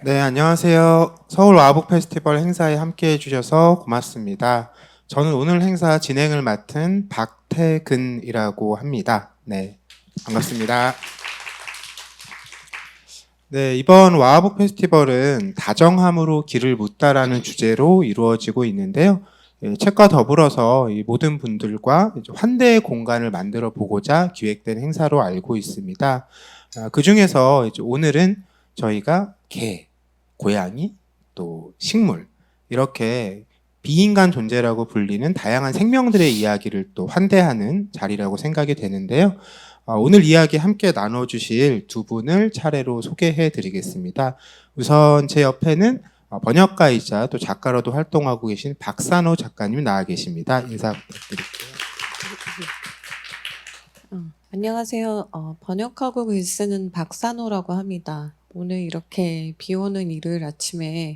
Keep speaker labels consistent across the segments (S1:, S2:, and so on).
S1: 네, 안녕하세요. 서울 와북 페스티벌 행사에 함께 해주셔서 고맙습니다. 저는 오늘 행사 진행을 맡은 박태근이라고 합니다. 네, 반갑습니다. 네, 이번 와북 페스티벌은 다정함으로 길을 묻다라는 주제로 이루어지고 있는데요. 책과 더불어서 이 모든 분들과 환대의 공간을 만들어 보고자 기획된 행사로 알고 있습니다. 그 중에서 오늘은 저희가 개, 고양이, 또 식물 이렇게 비인간 존재라고 불리는 다양한 생명들의 이야기를 또 환대하는 자리라고 생각이 되는데요. 오늘 이야기 함께 나눠주실 두 분을 차례로 소개해 드리겠습니다. 우선 제 옆에는 번역가이자 또 작가로도 활동하고 계신 박산호 작가님 나와 계십니다. 인사 부탁드릴게요.
S2: 안녕하세요. 번역하고 글 쓰는 박산호라고 합니다. 오늘 이렇게 비 오는 일요일 아침에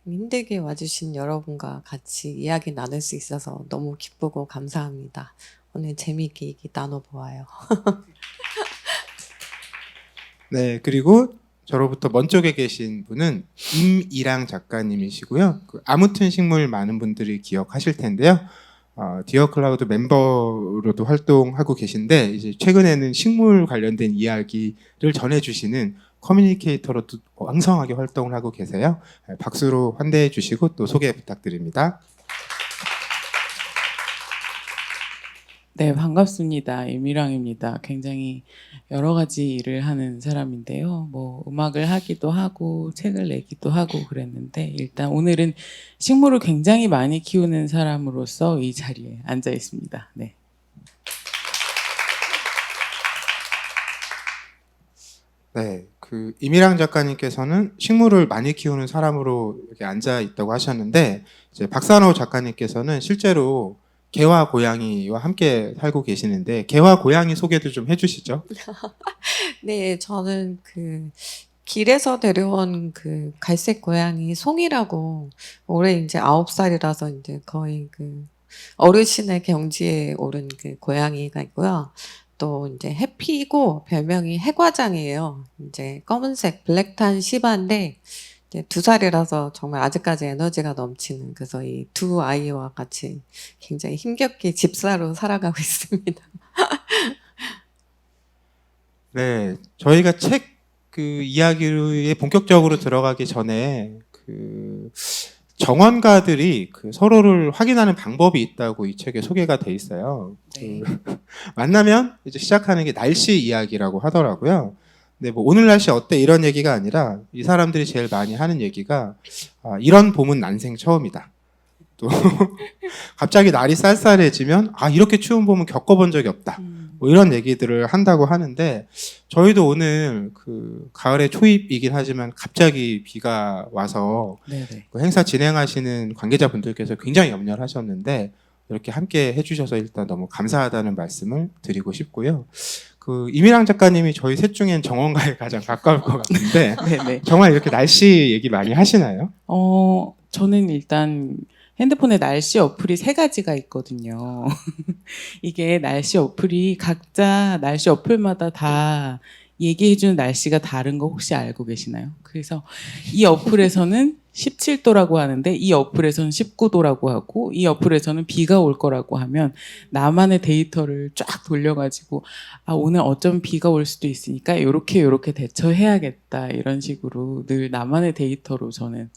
S2: 힘들게 와주신 여러분과 같이 이야기 나눌 수 있어서 너무 기쁘고 감사합니다. 오늘 재미있게 얘기 나눠보아요.
S1: 네, 그리고 저로부터 먼 쪽에 계신 분은 임이랑 작가님이시고요. 아무튼 식물 많은 분들이 기억하실 텐데요. 디어 클라우드 멤버로도 활동하고 계신데 이제 최근에는 식물 관련된 이야기를 전해주시는 커뮤니케이터로도 왕성하게 활동을 하고 계세요. 박수로 환대해 주시고 또 소개 부탁드립니다.
S3: 네, 반갑습니다. 임일왕입니다. 굉장히 여러 가지 일을 하는 사람인데요. 뭐 음악을 하기도 하고 책을 내기도 하고 그랬는데 일단 오늘은 식물을 굉장히 많이 키우는 사람으로서 이 자리에 앉아 있습니다. 네.
S1: 네, 임일랑 작가님께서는 식물을 많이 키우는 사람으로 이렇게 앉아 있다고 하셨는데 이제 박산호 작가님께서는 실제로 개와 고양이와 함께 살고 계시는데 개와 고양이 소개도 좀 해주시죠.
S2: 네, 저는 길에서 데려온 갈색 고양이 송이라고 올해 이제 9살이라서 이제 거의 어르신의 경지에 오른 고양이가 있고요. 또 이제 해피고 별명이 해과장이에요. 이제 검은색 블랙탄 시바인데 이제 2살이라서 정말 아직까지 에너지가 넘치는 그래서 이 두 아이와 같이 굉장히 힘겹게 집사로 살아가고 있습니다.
S1: 네, 저희가 책 이야기에 본격적으로 들어가기 전에 정원가들이 서로를 확인하는 방법이 있다고 이 책에 소개가 돼 있어요.
S3: 네.
S1: 만나면 이제 시작하는 게 날씨 이야기라고 하더라고요. 근데 뭐 오늘 날씨 어때 이런 얘기가 아니라 이 사람들이 제일 많이 하는 얘기가 이런 봄은 난생 처음이다. 또 갑자기 날이 쌀쌀해지면 이렇게 추운 봄은 겪어본 적이 없다. 뭐 이런 얘기들을 한다고 하는데 저희도 오늘 가을의 초입이긴 하지만 갑자기 비가 와서
S3: 네네.
S1: 행사 진행하시는 관계자분들께서 굉장히 염려를 하셨는데 이렇게 함께 해주셔서 일단 너무 감사하다는 말씀을 드리고 싶고요. 이미랑 작가님이 저희 셋 중엔 정원가에 가장 가까울 것 같은데
S3: 네네.
S1: 정말 이렇게 날씨 얘기 많이 하시나요?
S3: 저는 일단 핸드폰에 날씨 어플이 3가지가 있거든요. 이게 날씨 어플이 각자 날씨 어플마다 다 얘기해주는 날씨가 다른 거 혹시 알고 계시나요? 그래서 이 어플에서는 17도라고 하는데 이 어플에서는 19도라고 하고 이 어플에서는 비가 올 거라고 하면 나만의 데이터를 쫙 돌려가지고 오늘 어쩜 비가 올 수도 있으니까 요렇게 대처해야겠다 이런 식으로 늘 나만의 데이터로 저는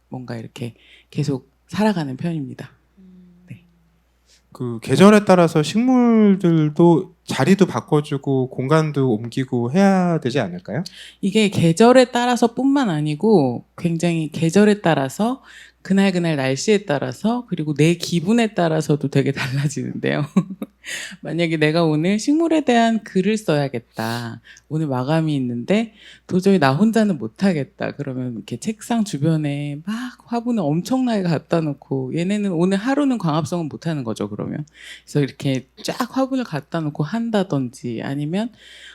S3: 뭔가 이렇게 계속 살아가는 편입니다. 네.
S1: 계절에 따라서 식물들도 자리도 바꿔주고 공간도 옮기고 해야 되지 않을까요?
S3: 이게 계절에 따라서뿐만 아니고 굉장히 계절에 따라서 그날 날씨에 따라서 그리고 내 기분에 따라서도 되게 달라지는데요. 만약에 내가 오늘 식물에 대한 글을 써야겠다. 오늘 마감이 있는데 도저히 나 혼자는 못하겠다. 그러면 이렇게 책상 주변에 막 화분을 엄청나게 갖다 놓고 얘네는 오늘 하루는 광합성은 못하는 거죠. 그러면 그래서 이렇게 쫙 화분을 갖다 놓고 한다든지 아니면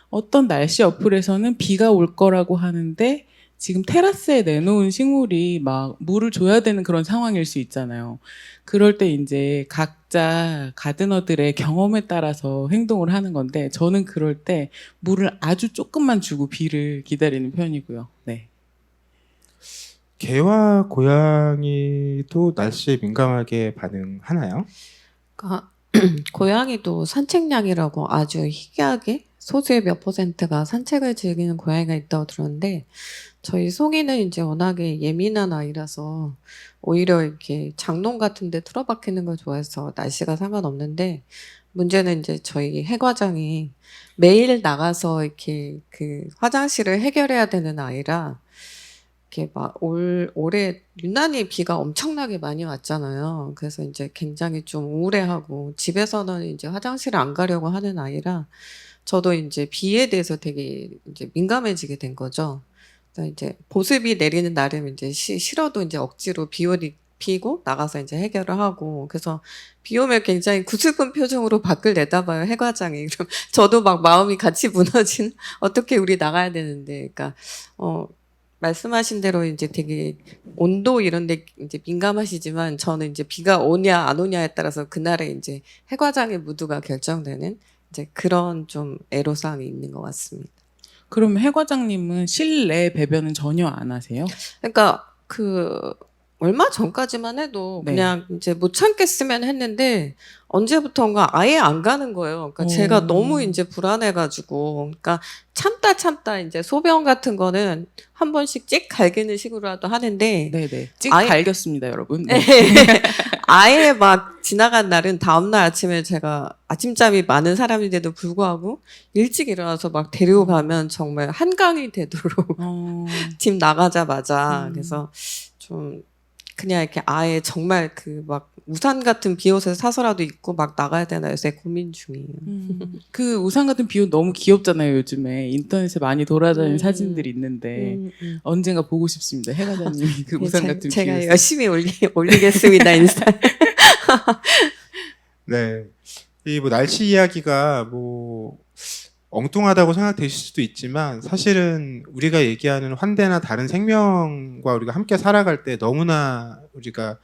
S3: 어떤 날씨 어플에서는 비가 올 거라고 하는데 지금 테라스에 내놓은 식물이 막 물을 줘야 되는 그런 상황일 수 있잖아요. 그럴 때 이제 각자 가드너들의 경험에 따라서 행동을 하는 건데 저는 그럴 때 물을 아주 조금만 주고 비를 기다리는 편이고요. 네.
S1: 개와 고양이도 날씨에 민감하게 반응하나요?
S2: 그러니까 고양이도 산책량이라고 아주 희귀하게 소수의 몇 퍼센트가 산책을 즐기는 고양이가 있다고 들었는데 저희 송이는 이제 워낙에 예민한 아이라서 오히려 이렇게 장롱 같은 데 틀어박히는 걸 좋아해서 날씨가 상관없는데 문제는 이제 저희 해과장이 매일 나가서 이렇게 그 화장실을 해결해야 되는 아이라 이렇게 막 올해 유난히 비가 엄청나게 많이 왔잖아요. 그래서 이제 굉장히 좀 우울해하고 집에서는 이제 화장실을 안 가려고 하는 아이라 저도 이제 비에 대해서 되게 이제 민감해지게 된 거죠. 그래서 이제 보습이 내리는 날은 이제 싫어도 이제 억지로 비옷 입히고 나가서 이제 해결을 하고 그래서 비 오면 굉장히 구슬픈 표정으로 밖을 내다봐요 해과장이. 그럼 저도 막 마음이 같이 무너진 어떻게 우리 나가야 되는데, 그러니까 말씀하신 대로 이제 되게 온도 이런 데 이제 민감하시지만 저는 이제 비가 오냐 안 오냐에 따라서 그날의 이제 해과장의 무드가 결정되는 이제 그런 좀 애로사항이 있는 것 같습니다.
S3: 그럼 해 과장님은 실내 배변은 전혀 안 하세요?
S2: 그러니까 얼마 전까지만 해도
S3: 네.
S2: 그냥 이제 못 참겠으면 했는데 언제부턴가 아예 안 가는 거예요. 그러니까 제가 너무 이제 불안해가지고, 그러니까 참다 이제 소변 같은 거는 한 번씩 찍 갈기는 식으로라도 하는데
S3: 네네. 찍
S2: 아예-
S3: 갈겼습니다, 여러분. 네.
S2: 아예 막 지나간 날은 다음날 아침에 제가 아침잠이 많은 사람인데도 불구하고 일찍 일어나서 막 데리고 가면 정말 한강이 되도록 집 나가자마자 그래서 좀 그냥 이렇게 아예 정말 그 막 우산 같은 비옷을 사서라도 입고 막 나가야 되나 요새 고민 중이에요.
S3: 그 우산 같은 비옷 너무 귀엽잖아요, 요즘에. 인터넷에 많이 돌아다니는
S2: 음.
S3: 사진들이 있는데 언젠가 보고 싶습니다. 해 과장님이 그
S2: 네,
S3: 우산 같은
S2: 제가
S3: 비옷.
S2: 열심히 올리겠습니다 인스타.
S1: 네. 이 뭐 날씨 이야기가 뭐 엉뚱하다고 생각되실 수도 있지만 사실은 우리가 얘기하는 환대나 다른 생명과 우리가 함께 살아갈 때 너무나 우리가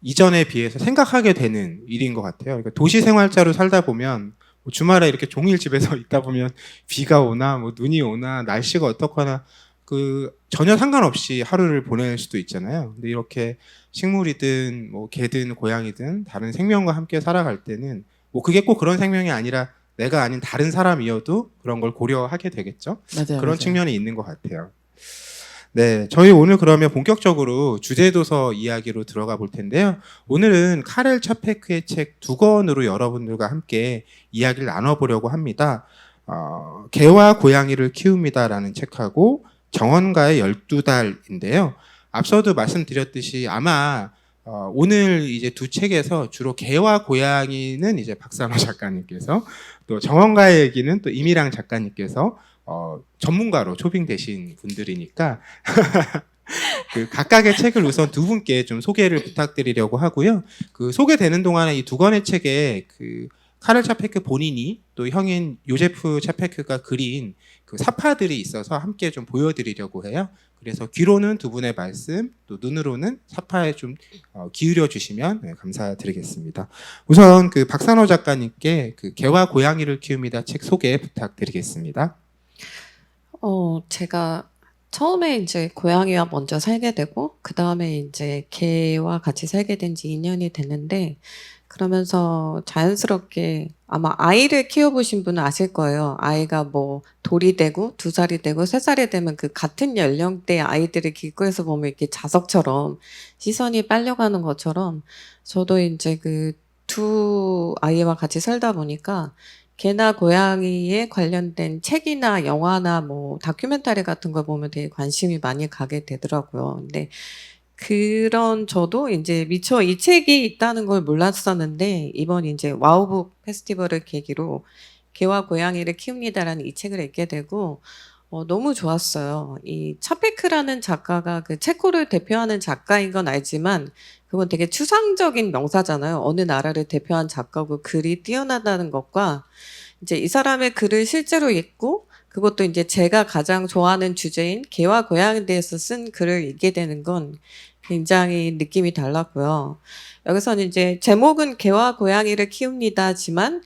S1: 이전에 비해서 생각하게 되는 일인 것 같아요. 그러니까 도시 생활자로 살다 보면 뭐 주말에 이렇게 종일 집에서 있다 보면 비가 오나 뭐 눈이 오나 날씨가 어떻거나 그 전혀 상관없이 하루를 보낼 수도 있잖아요. 근데 이렇게 식물이든 뭐 개든 고양이든 다른 생명과 함께 살아갈 때는 뭐 그게 꼭 그런 생명이 아니라 내가 아닌 다른 사람이어도 그런 걸 고려하게 되겠죠.
S3: 맞아요.
S1: 그런
S3: 맞아요.
S1: 측면이 있는 것 같아요. 네, 저희 오늘 그러면 본격적으로 주제도서 이야기로 들어가 볼 텐데요. 오늘은 카렐 차페크의 책 두 권으로 여러분들과 함께 이야기를 나눠보려고 합니다. 개와 고양이를 키웁니다라는 책하고 정원가의 12달인데요. 앞서도 말씀드렸듯이 아마 오늘 이제 두 책에서 주로 개와 고양이는 이제 박찬호 작가님께서 또 정원가의 얘기는 또 임일랑 작가님께서 전문가로 초빙되신 분들이니까 그 각각의 책을 우선 두 분께 좀 소개를 부탁드리려고 하고요. 그 소개되는 동안에 이 두 권의 책에 그 카렐 차페크 본인이 또 형인 요제프 차페크가 그린 그 사파들이 있어서 함께 좀 보여드리려고 해요. 그래서 귀로는 두 분의 말씀, 또 눈으로는 사파에 좀 기울여 주시면 감사드리겠습니다. 우선 그 박찬호 작가님께 그 개와 고양이를 키웁니다 책 소개 부탁드리겠습니다.
S2: 제가 처음에 이제 고양이와 먼저 살게 되고 그 다음에 이제 개와 같이 살게 된 지 2년이 됐는데 그러면서 자연스럽게 아마 아이를 키워보신 분은 아실 거예요. 아이가 뭐 돌이 되고 2살이 되고 3살이 되면 그 같은 연령대 아이들을 길거리에서 보면 이렇게 자석처럼 시선이 빨려가는 것처럼 저도 이제 그 두 아이와 같이 살다 보니까 개나 고양이에 관련된 책이나 영화나 뭐 다큐멘터리 같은 걸 보면 되게 관심이 많이 가게 되더라고요. 근데 그런 저도 이제 미처 이 책이 있다는 걸 몰랐었는데 이번 이제 와우북 페스티벌을 계기로 개와 고양이를 키웁니다라는 이 책을 읽게 되고 너무 좋았어요. 이 차페크라는 작가가 그 체코를 대표하는 작가인 건 알지만 그건 되게 추상적인 명사잖아요. 어느 나라를 대표한 작가고 글이 뛰어나다는 것과 이제 이 사람의 글을 실제로 읽고 그것도 이제 제가 가장 좋아하는 주제인 개와 고양이에 대해서 쓴 글을 읽게 되는 건 굉장히 느낌이 달랐고요. 여기서는 이제 제목은 개와 고양이를 키웁니다지만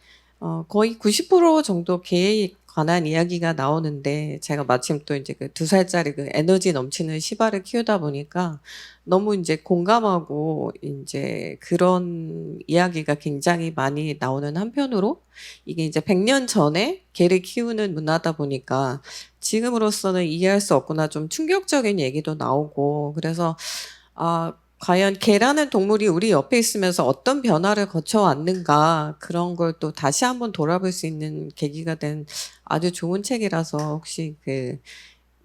S2: 거의 90% 정도 개의 관한 이야기가 나오는데 제가 마침 또 이제 그 2살짜리 그 에너지 넘치는 시바를 키우다 보니까 너무 이제 공감하고 이제 그런 이야기가 굉장히 많이 나오는 한편으로 이게 이제 100년 전에 개를 키우는 문화다 보니까 지금으로서는 이해할 수 없거나 좀 충격적인 얘기도 나오고 그래서 아, 과연 개라는 동물이 우리 옆에 있으면서 어떤 변화를 거쳐왔는가 그런 걸 또 다시 한번 돌아볼 수 있는 계기가 된 아주 좋은 책이라서 혹시 그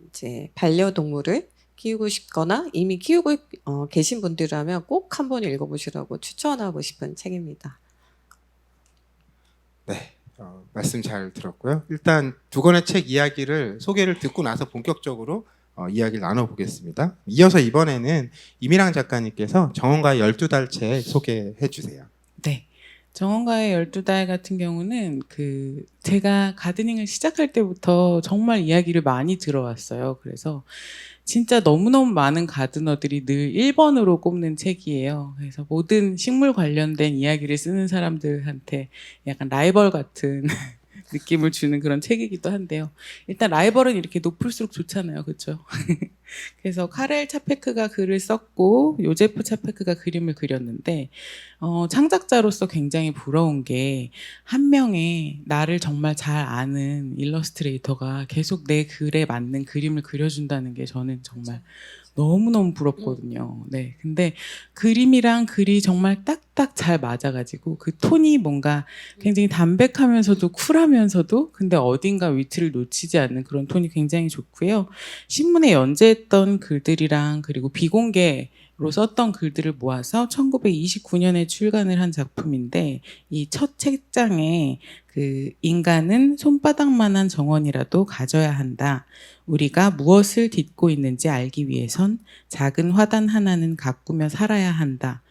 S2: 이제 반려동물을 키우고 싶거나 이미 키우고 계신 분들이라면 꼭 한번 읽어보시라고 추천하고 싶은 책입니다.
S1: 네, 말씀 잘 들었고요. 일단 두 권의 책 이야기를 소개를 듣고 나서 본격적으로 이야기를 나눠보겠습니다. 이어서 이번에는 이미랑 작가님께서 정원가의 12달 책 소개해 주세요.
S3: 네. 정원가의 12달 같은 경우는 제가 가드닝을 시작할 때부터 정말 이야기를 많이 들어왔어요. 그래서 진짜 너무너무 많은 가드너들이 늘 1번으로 꼽는 책이에요. 그래서 모든 식물 관련된 이야기를 쓰는 사람들한테 약간 라이벌 같은 느낌을 주는 그런 책이기도 한데요. 일단 라이벌은 이렇게 높을수록 좋잖아요. 그렇죠? 그래서 카렐 차페크가 글을 썼고 요제프 차페크가 그림을 그렸는데 창작자로서 굉장히 부러운 게 한 명의 나를 정말 잘 아는 일러스트레이터가 계속 내 글에 맞는 그림을 그려준다는 게 저는 정말 너무너무 부럽거든요. 네. 근데 그림이랑 글이 정말 딱딱 잘 맞아가지고 그 톤이 뭔가 굉장히 담백하면서도 쿨하면서도 근데 어딘가 위트를 놓치지 않는 그런 톤이 굉장히 좋고요. 신문에 연재했던 글들이랑 그리고 비공개로 썼던 글들을 모아서 1929년에 출간을 한 작품인데 이 첫 책장에 인간은 손바닥만한 정원이라도 가져야 한다. 우리가 무엇을 딛고 있는지 알기 위해선 작은 화단 하나는 가꾸며 살아야 한다.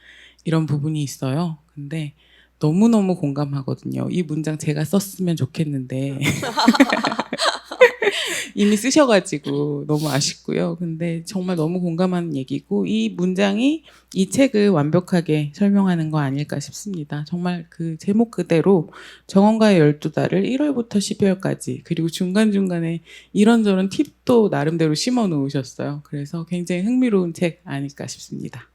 S3: 이런 부분이 있어요. 근데 너무너무 공감하거든요. 이 문장 제가 썼으면 좋겠는데 이미 쓰셔가지고 너무 아쉽고요. 근데 정말 너무 공감하는 얘기고 이 문장이 이 책을 완벽하게 설명하는 거 아닐까 싶습니다. 정말 그 제목 그대로 정원가의 12달을 1월부터 12월까지 그리고 중간중간에 이런저런 팁도 나름대로 심어 놓으셨어요. 그래서 굉장히 흥미로운 책 아닐까 싶습니다.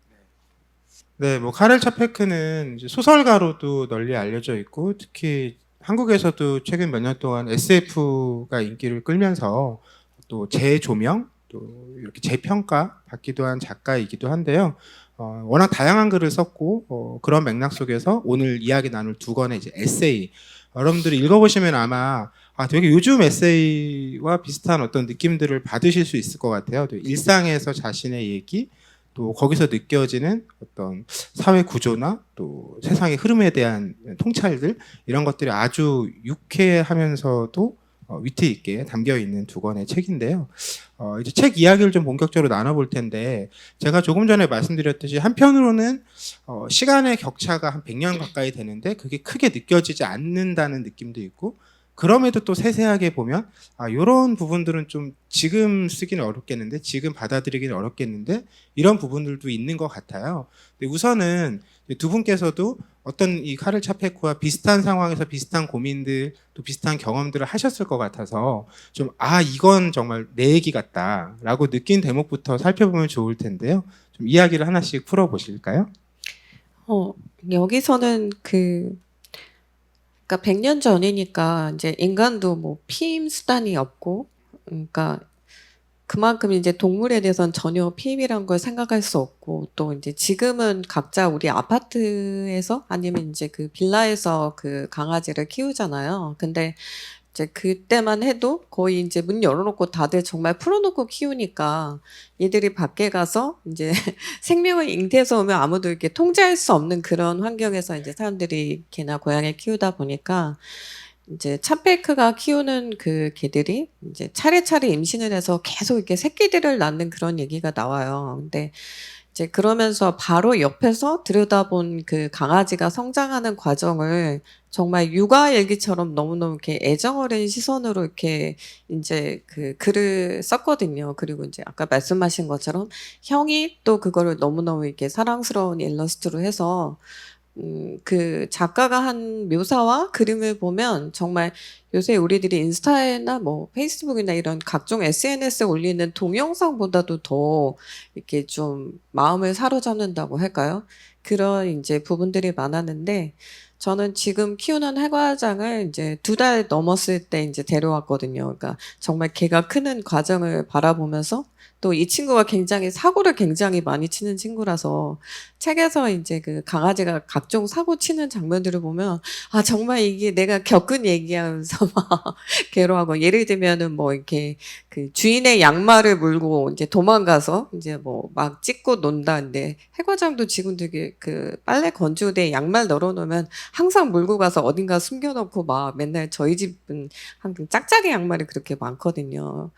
S1: 네, 뭐 카렐 차페크는 이제 소설가로도 널리 알려져 있고 특히 한국에서도 최근 몇 년 동안 SF가 인기를 끌면서 또 재조명, 또 이렇게 재평가 받기도 한 작가이기도 한데요. 워낙 다양한 글을 썼고 그런 맥락 속에서 오늘 이야기 나눌 두 권의 이제 에세이 여러분들이 읽어보시면 아마 되게 요즘 에세이와 비슷한 어떤 느낌들을 받으실 수 있을 것 같아요. 또 일상에서 자신의 얘기 또 거기서 느껴지는 어떤 사회 구조나 또 세상의 흐름에 대한 통찰들 이런 것들이 아주 유쾌하면서도 위트 있게 담겨 있는 두 권의 책인데요. 이제 책 이야기를 좀 본격적으로 나눠볼 텐데 제가 조금 전에 말씀드렸듯이 한편으로는 시간의 격차가 한 100년 가까이 되는데 그게 크게 느껴지지 않는다는 느낌도 있고 그럼에도 또 세세하게 보면 이런 부분들은 좀 지금 쓰기는 어렵겠는데 지금 받아들이기는 어렵겠는데 이런 부분들도 있는 것 같아요. 근데 우선은 두 분께서도 어떤 이 카렐 차페크와 비슷한 상황에서 비슷한 고민들 또 비슷한 경험들을 하셨을 것 같아서 좀 이건 정말 내 얘기 같다라고 느낀 대목부터 살펴보면 좋을 텐데요. 좀 이야기를 하나씩 풀어보실까요?
S2: 여기서는 그러니까 100년 전이니까 이제 인간도 뭐 피임 수단이 없고, 그러니까 그만큼 이제 동물에 대해서는 전혀 피임이란 걸 생각할 수 없고, 또 이제 지금은 각자 우리 아파트에서 아니면 이제 그 빌라에서 그 강아지를 키우잖아요. 근데 이제 그때만 해도 거의 이제 문 열어놓고 다들 정말 풀어놓고 키우니까 얘들이 밖에 가서 이제 생명을 잉태해서 오면 아무도 이렇게 통제할 수 없는 그런 환경에서 이제 사람들이 개나 고양이를 키우다 보니까 이제 차페크가 키우는 그 개들이 이제 차례차례 임신을 해서 계속 이렇게 새끼들을 낳는 그런 얘기가 나와요. 근데 이제 그러면서 바로 옆에서 들여다본 그 강아지가 성장하는 과정을 정말 육아 일기처럼 너무너무 이렇게 애정 어린 시선으로 이렇게 이제 그 글을 썼거든요. 그리고 이제 아까 말씀하신 것처럼 형이 또 그거를 너무너무 이렇게 사랑스러운 일러스트로 해서 그 작가가 한 묘사와 그림을 보면 정말 요새 우리들이 인스타나 뭐 페이스북이나 이런 각종 SNS에 올리는 동영상보다도 더 이렇게 좀 마음을 사로잡는다고 할까요? 그런 이제 부분들이 많았는데 저는 지금 키우는 해과장을 이제 2달 넘었을 때 이제 데려왔거든요. 그러니까 정말 걔가 크는 과정을 바라보면서 또 이 친구가 굉장히 사고를 굉장히 많이 치는 친구라서 책에서 이제 그 강아지가 각종 사고 치는 장면들을 보면 아 정말 이게 내가 겪은 얘기하면서 막 괴로워하고 예를 들면은 뭐 이렇게 그 주인의 양말을 물고 이제 도망가서 이제 뭐 막 찢고 논다는데 해과장도 지금 되게 그 빨래 건조대에 양말 널어놓으면 항상 물고 가서 어딘가 숨겨놓고 막 맨날 저희 집은 항상 짝짝이 양말이 그렇게 많거든요.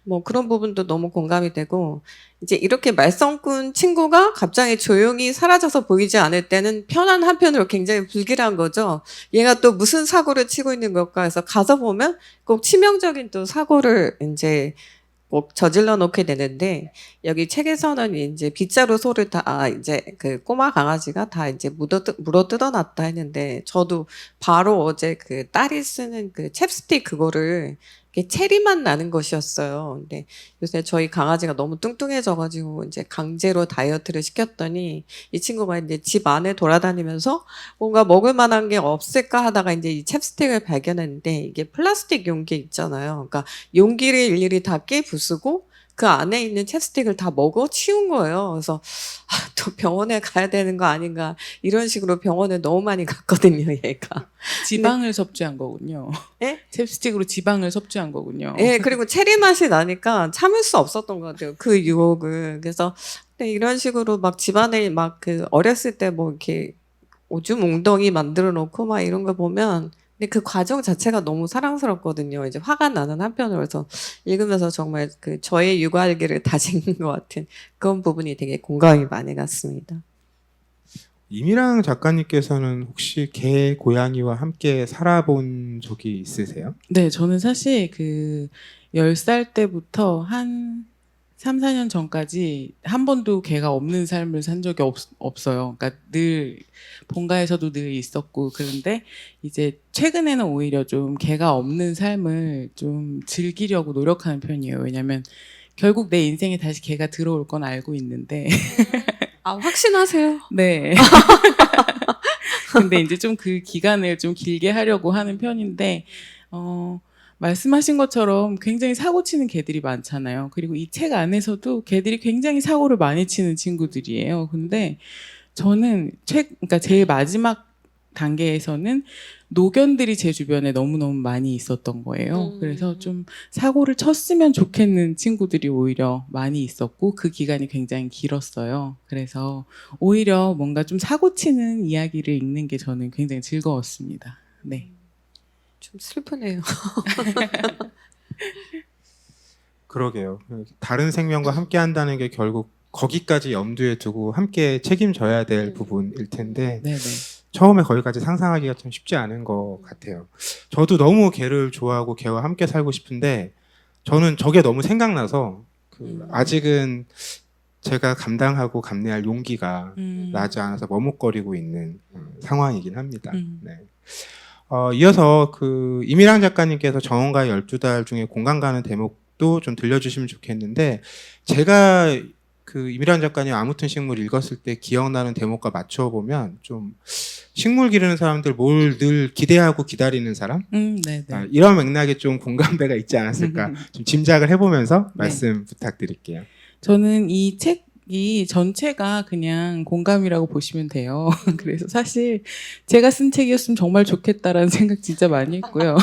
S2: 뭐 그런 부분도 너무 공감이 되고 이제 이렇게 말썽꾼 친구가 갑자기 조용히 사라져서 보이지 않을 때는 편한 한편으로 굉장히 불길한 거죠. 얘가 또 무슨 사고를 치고 있는 걸까 해서 가서 보면 꼭 치명적인 또 사고를 이제 꼭 저질러 놓게 되는데 여기 책에서는 이제 빗자루 소를 다 이제 그 꼬마 강아지가 다 이제 물어 뜯어놨다 했는데 저도 바로 어제 그 딸이 쓰는 그 챕스틱 그거를 이게 체리맛 나는 것이었어요. 근데 요새 저희 강아지가 너무 뚱뚱해져가지고 이제 강제로 다이어트를 시켰더니 이 친구가 이제 집 안에 돌아다니면서 뭔가 먹을 만한 게 없을까 하다가 이제 이 챕스틱을 발견했는데 이게 플라스틱 용기 있잖아요. 그러니까 용기를 일일이 다 깨부수고 그 안에 있는 챕스틱을 다 먹어 치운 거예요. 그래서 또 병원에 가야 되는 거 아닌가 이런 식으로 병원에 너무 많이 갔거든요, 얘가.
S3: 지방을 섭취한 거군요.
S2: 예?
S3: 챕스틱으로 지방을 섭취한 거군요.
S2: 예, 그리고 체리 맛이 나니까 참을 수 없었던 것 같아요. 그 유혹을. 그래서 근데 이런 식으로 막 집안에 막 그 어렸을 때 뭐 이렇게 오줌 웅덩이 만들어 놓고 막 이런 거 보면 근데 그 과정 자체가 너무 사랑스럽거든요. 이제 화가 나는 한편으로 해서 읽으면서 정말 그 저의 육아일기를 다진 것 같은 그런 부분이 되게 공감이 많이 갔습니다.
S1: 이미랑 작가님께서는 혹시 개, 고양이와 함께 살아본 적이 있으세요?
S3: 네, 저는 사실 그 10살 때부터 한 3, 4년 전까지 한 번도 개가 없는 삶을 산 적이 없어요. 그러니까 늘 본가에서도 늘 있었고 그런데 이제 최근에는 오히려 좀 개가 없는 삶을 좀 즐기려고 노력하는 편이에요. 왜냐면 결국 내 인생에 다시 개가 들어올 건 알고 있는데
S2: 아, 확신하세요?
S3: 네. 근데 이제 좀 그 기간을 좀 길게 하려고 하는 편인데, 말씀하신 것처럼 굉장히 사고 치는 개들이 많잖아요. 그리고 이 책 안에서도 개들이 굉장히 사고를 많이 치는 친구들이에요. 근데 저는 그러니까 제일 마지막 단계에서는 노견들이 제 주변에 너무너무 많이 있었던 거예요. 그래서 좀 사고를 쳤으면 좋겠는 친구들이 오히려 많이 있었고 그 기간이 굉장히 길었어요. 그래서 오히려 뭔가 좀 사고 치는 이야기를 읽는 게 저는 굉장히 즐거웠습니다. 네.
S2: 좀 슬프네요.
S1: 그러게요. 다른 생명과 함께 한다는 게 결국 거기까지 염두에 두고 함께 책임져야 될 부분일 텐데
S3: 네네.
S1: 처음에 거기까지 상상하기가 참 쉽지 않은 것 같아요. 저도 너무 개를 좋아하고 개와 함께 살고 싶은데 저는 저게 너무 생각나서 아직은 제가 감당하고 감내할 용기가 나지 않아서 머뭇거리고 있는 상황이긴 합니다. 네. 이어서 그 이미랑 작가님께서 정원가의 12달 중에 공감 가는 대목도 좀 들려주시면 좋겠는데 제가 그 이미란 작가님 아무튼 식물 읽었을 때 기억나는 대목과 맞춰보면 좀 식물 기르는 사람들 뭘 늘 기대하고 기다리는 사람?
S3: 네네.
S1: 이런 맥락에 좀 공감대가 있지 않았을까 좀 짐작을 해보면서 말씀 부탁드릴게요.
S3: 저는 이 책이 전체가 그냥 공감이라고 보시면 돼요. 그래서 사실 제가 쓴 책이었으면 정말 좋겠다라는 생각 진짜 많이 했고요.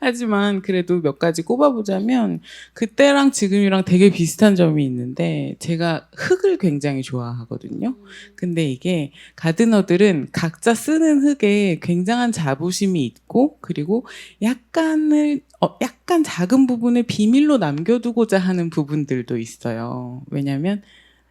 S3: 하지만 그래도 몇 가지 꼽아보자면 그때랑 지금이랑 되게 비슷한 점이 있는데 제가 흙을 굉장히 좋아하거든요. 근데 이게 가드너들은 각자 쓰는 흙에 굉장한 자부심이 있고 그리고 약간 작은 부분을 비밀로 남겨두고자 하는 부분들도 있어요. 왜냐하면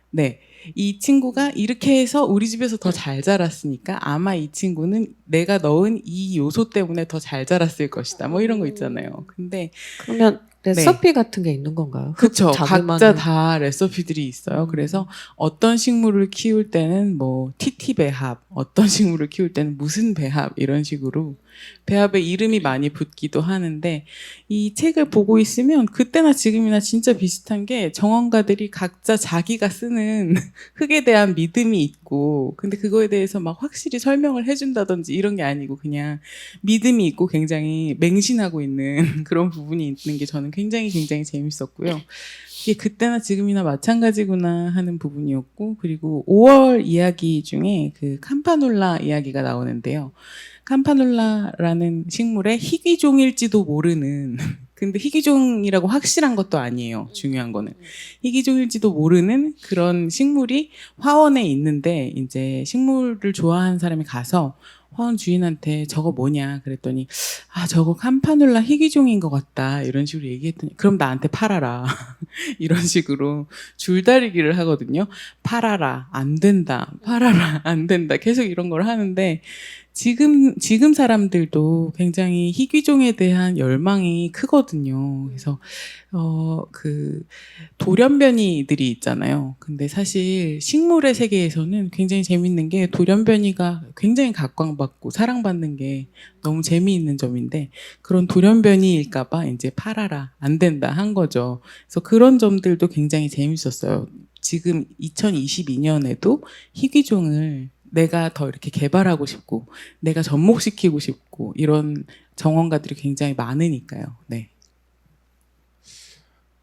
S3: 네. 이 친구가 이렇게 해서 우리 집에서 더 잘 자랐으니까 아마 이 친구는 내가 넣은 이 요소 때문에 더 잘 자랐을 것이다. 뭐 이런 거 있잖아요. 근데
S2: 그러면 레시피 같은 게 있는 건가요?
S3: 그쵸.
S2: 자기만의-
S3: 각자 다 레시피들이 있어요. 그래서 어떤 식물을 키울 때는 뭐 TT 배합, 어떤 식물을 키울 때는 무슨 배합 이런 식으로 배합의 이름이 많이 붙기도 하는데 이 책을 보고 있으면 그때나 지금이나 진짜 비슷한 게 정원가들이 각자 자기가 쓰는 흙에 대한 믿음이 있고 근데 그거에 대해서 막 확실히 설명을 해준다든지 이런 게 아니고 그냥 믿음이 있고 굉장히 맹신하고 있는 그런 부분이 있는 게 저는 굉장히 재밌었고요. 이게 그때나 지금이나 마찬가지구나 하는 부분이었고 그리고 5월 이야기 중에 그 캄파놀라 이야기가 나오는데요. 캄파놀라라는 식물의 희귀종일지도 모르는 근데 희귀종이라고 확실한 것도 아니에요. 중요한 거는 희귀종일지도 모르는 그런 식물이 화원에 있는데 이제 식물을 좋아하는 사람이 가서 화원 주인한테 저거 뭐냐 그랬더니 아 저거 캄파놀라 희귀종인 것 같다 이런 식으로 얘기했더니 그럼 나한테 팔아라 이런 식으로 줄다리기를 하거든요. 팔아라 안 된다 팔아라 안 된다 계속 이런 걸 하는데 지금 사람들도 굉장히 희귀종에 대한 열망이 크거든요. 그래서 그 돌연변이들이 있잖아요. 근데 사실 식물의 세계에서는 굉장히 재밌는 게 돌연변이가 굉장히 각광받고 사랑받는 게 너무 재미있는 점인데 그런 돌연변이일까봐 이제 팔아라 안 된다 한 거죠. 그래서 그런 점들도 굉장히 재밌었어요. 지금 2022년에도 희귀종을 내가 더 이렇게 개발하고 싶고 내가 접목시키고 싶고 이런 정원가들이 굉장히 많으니까요. 네.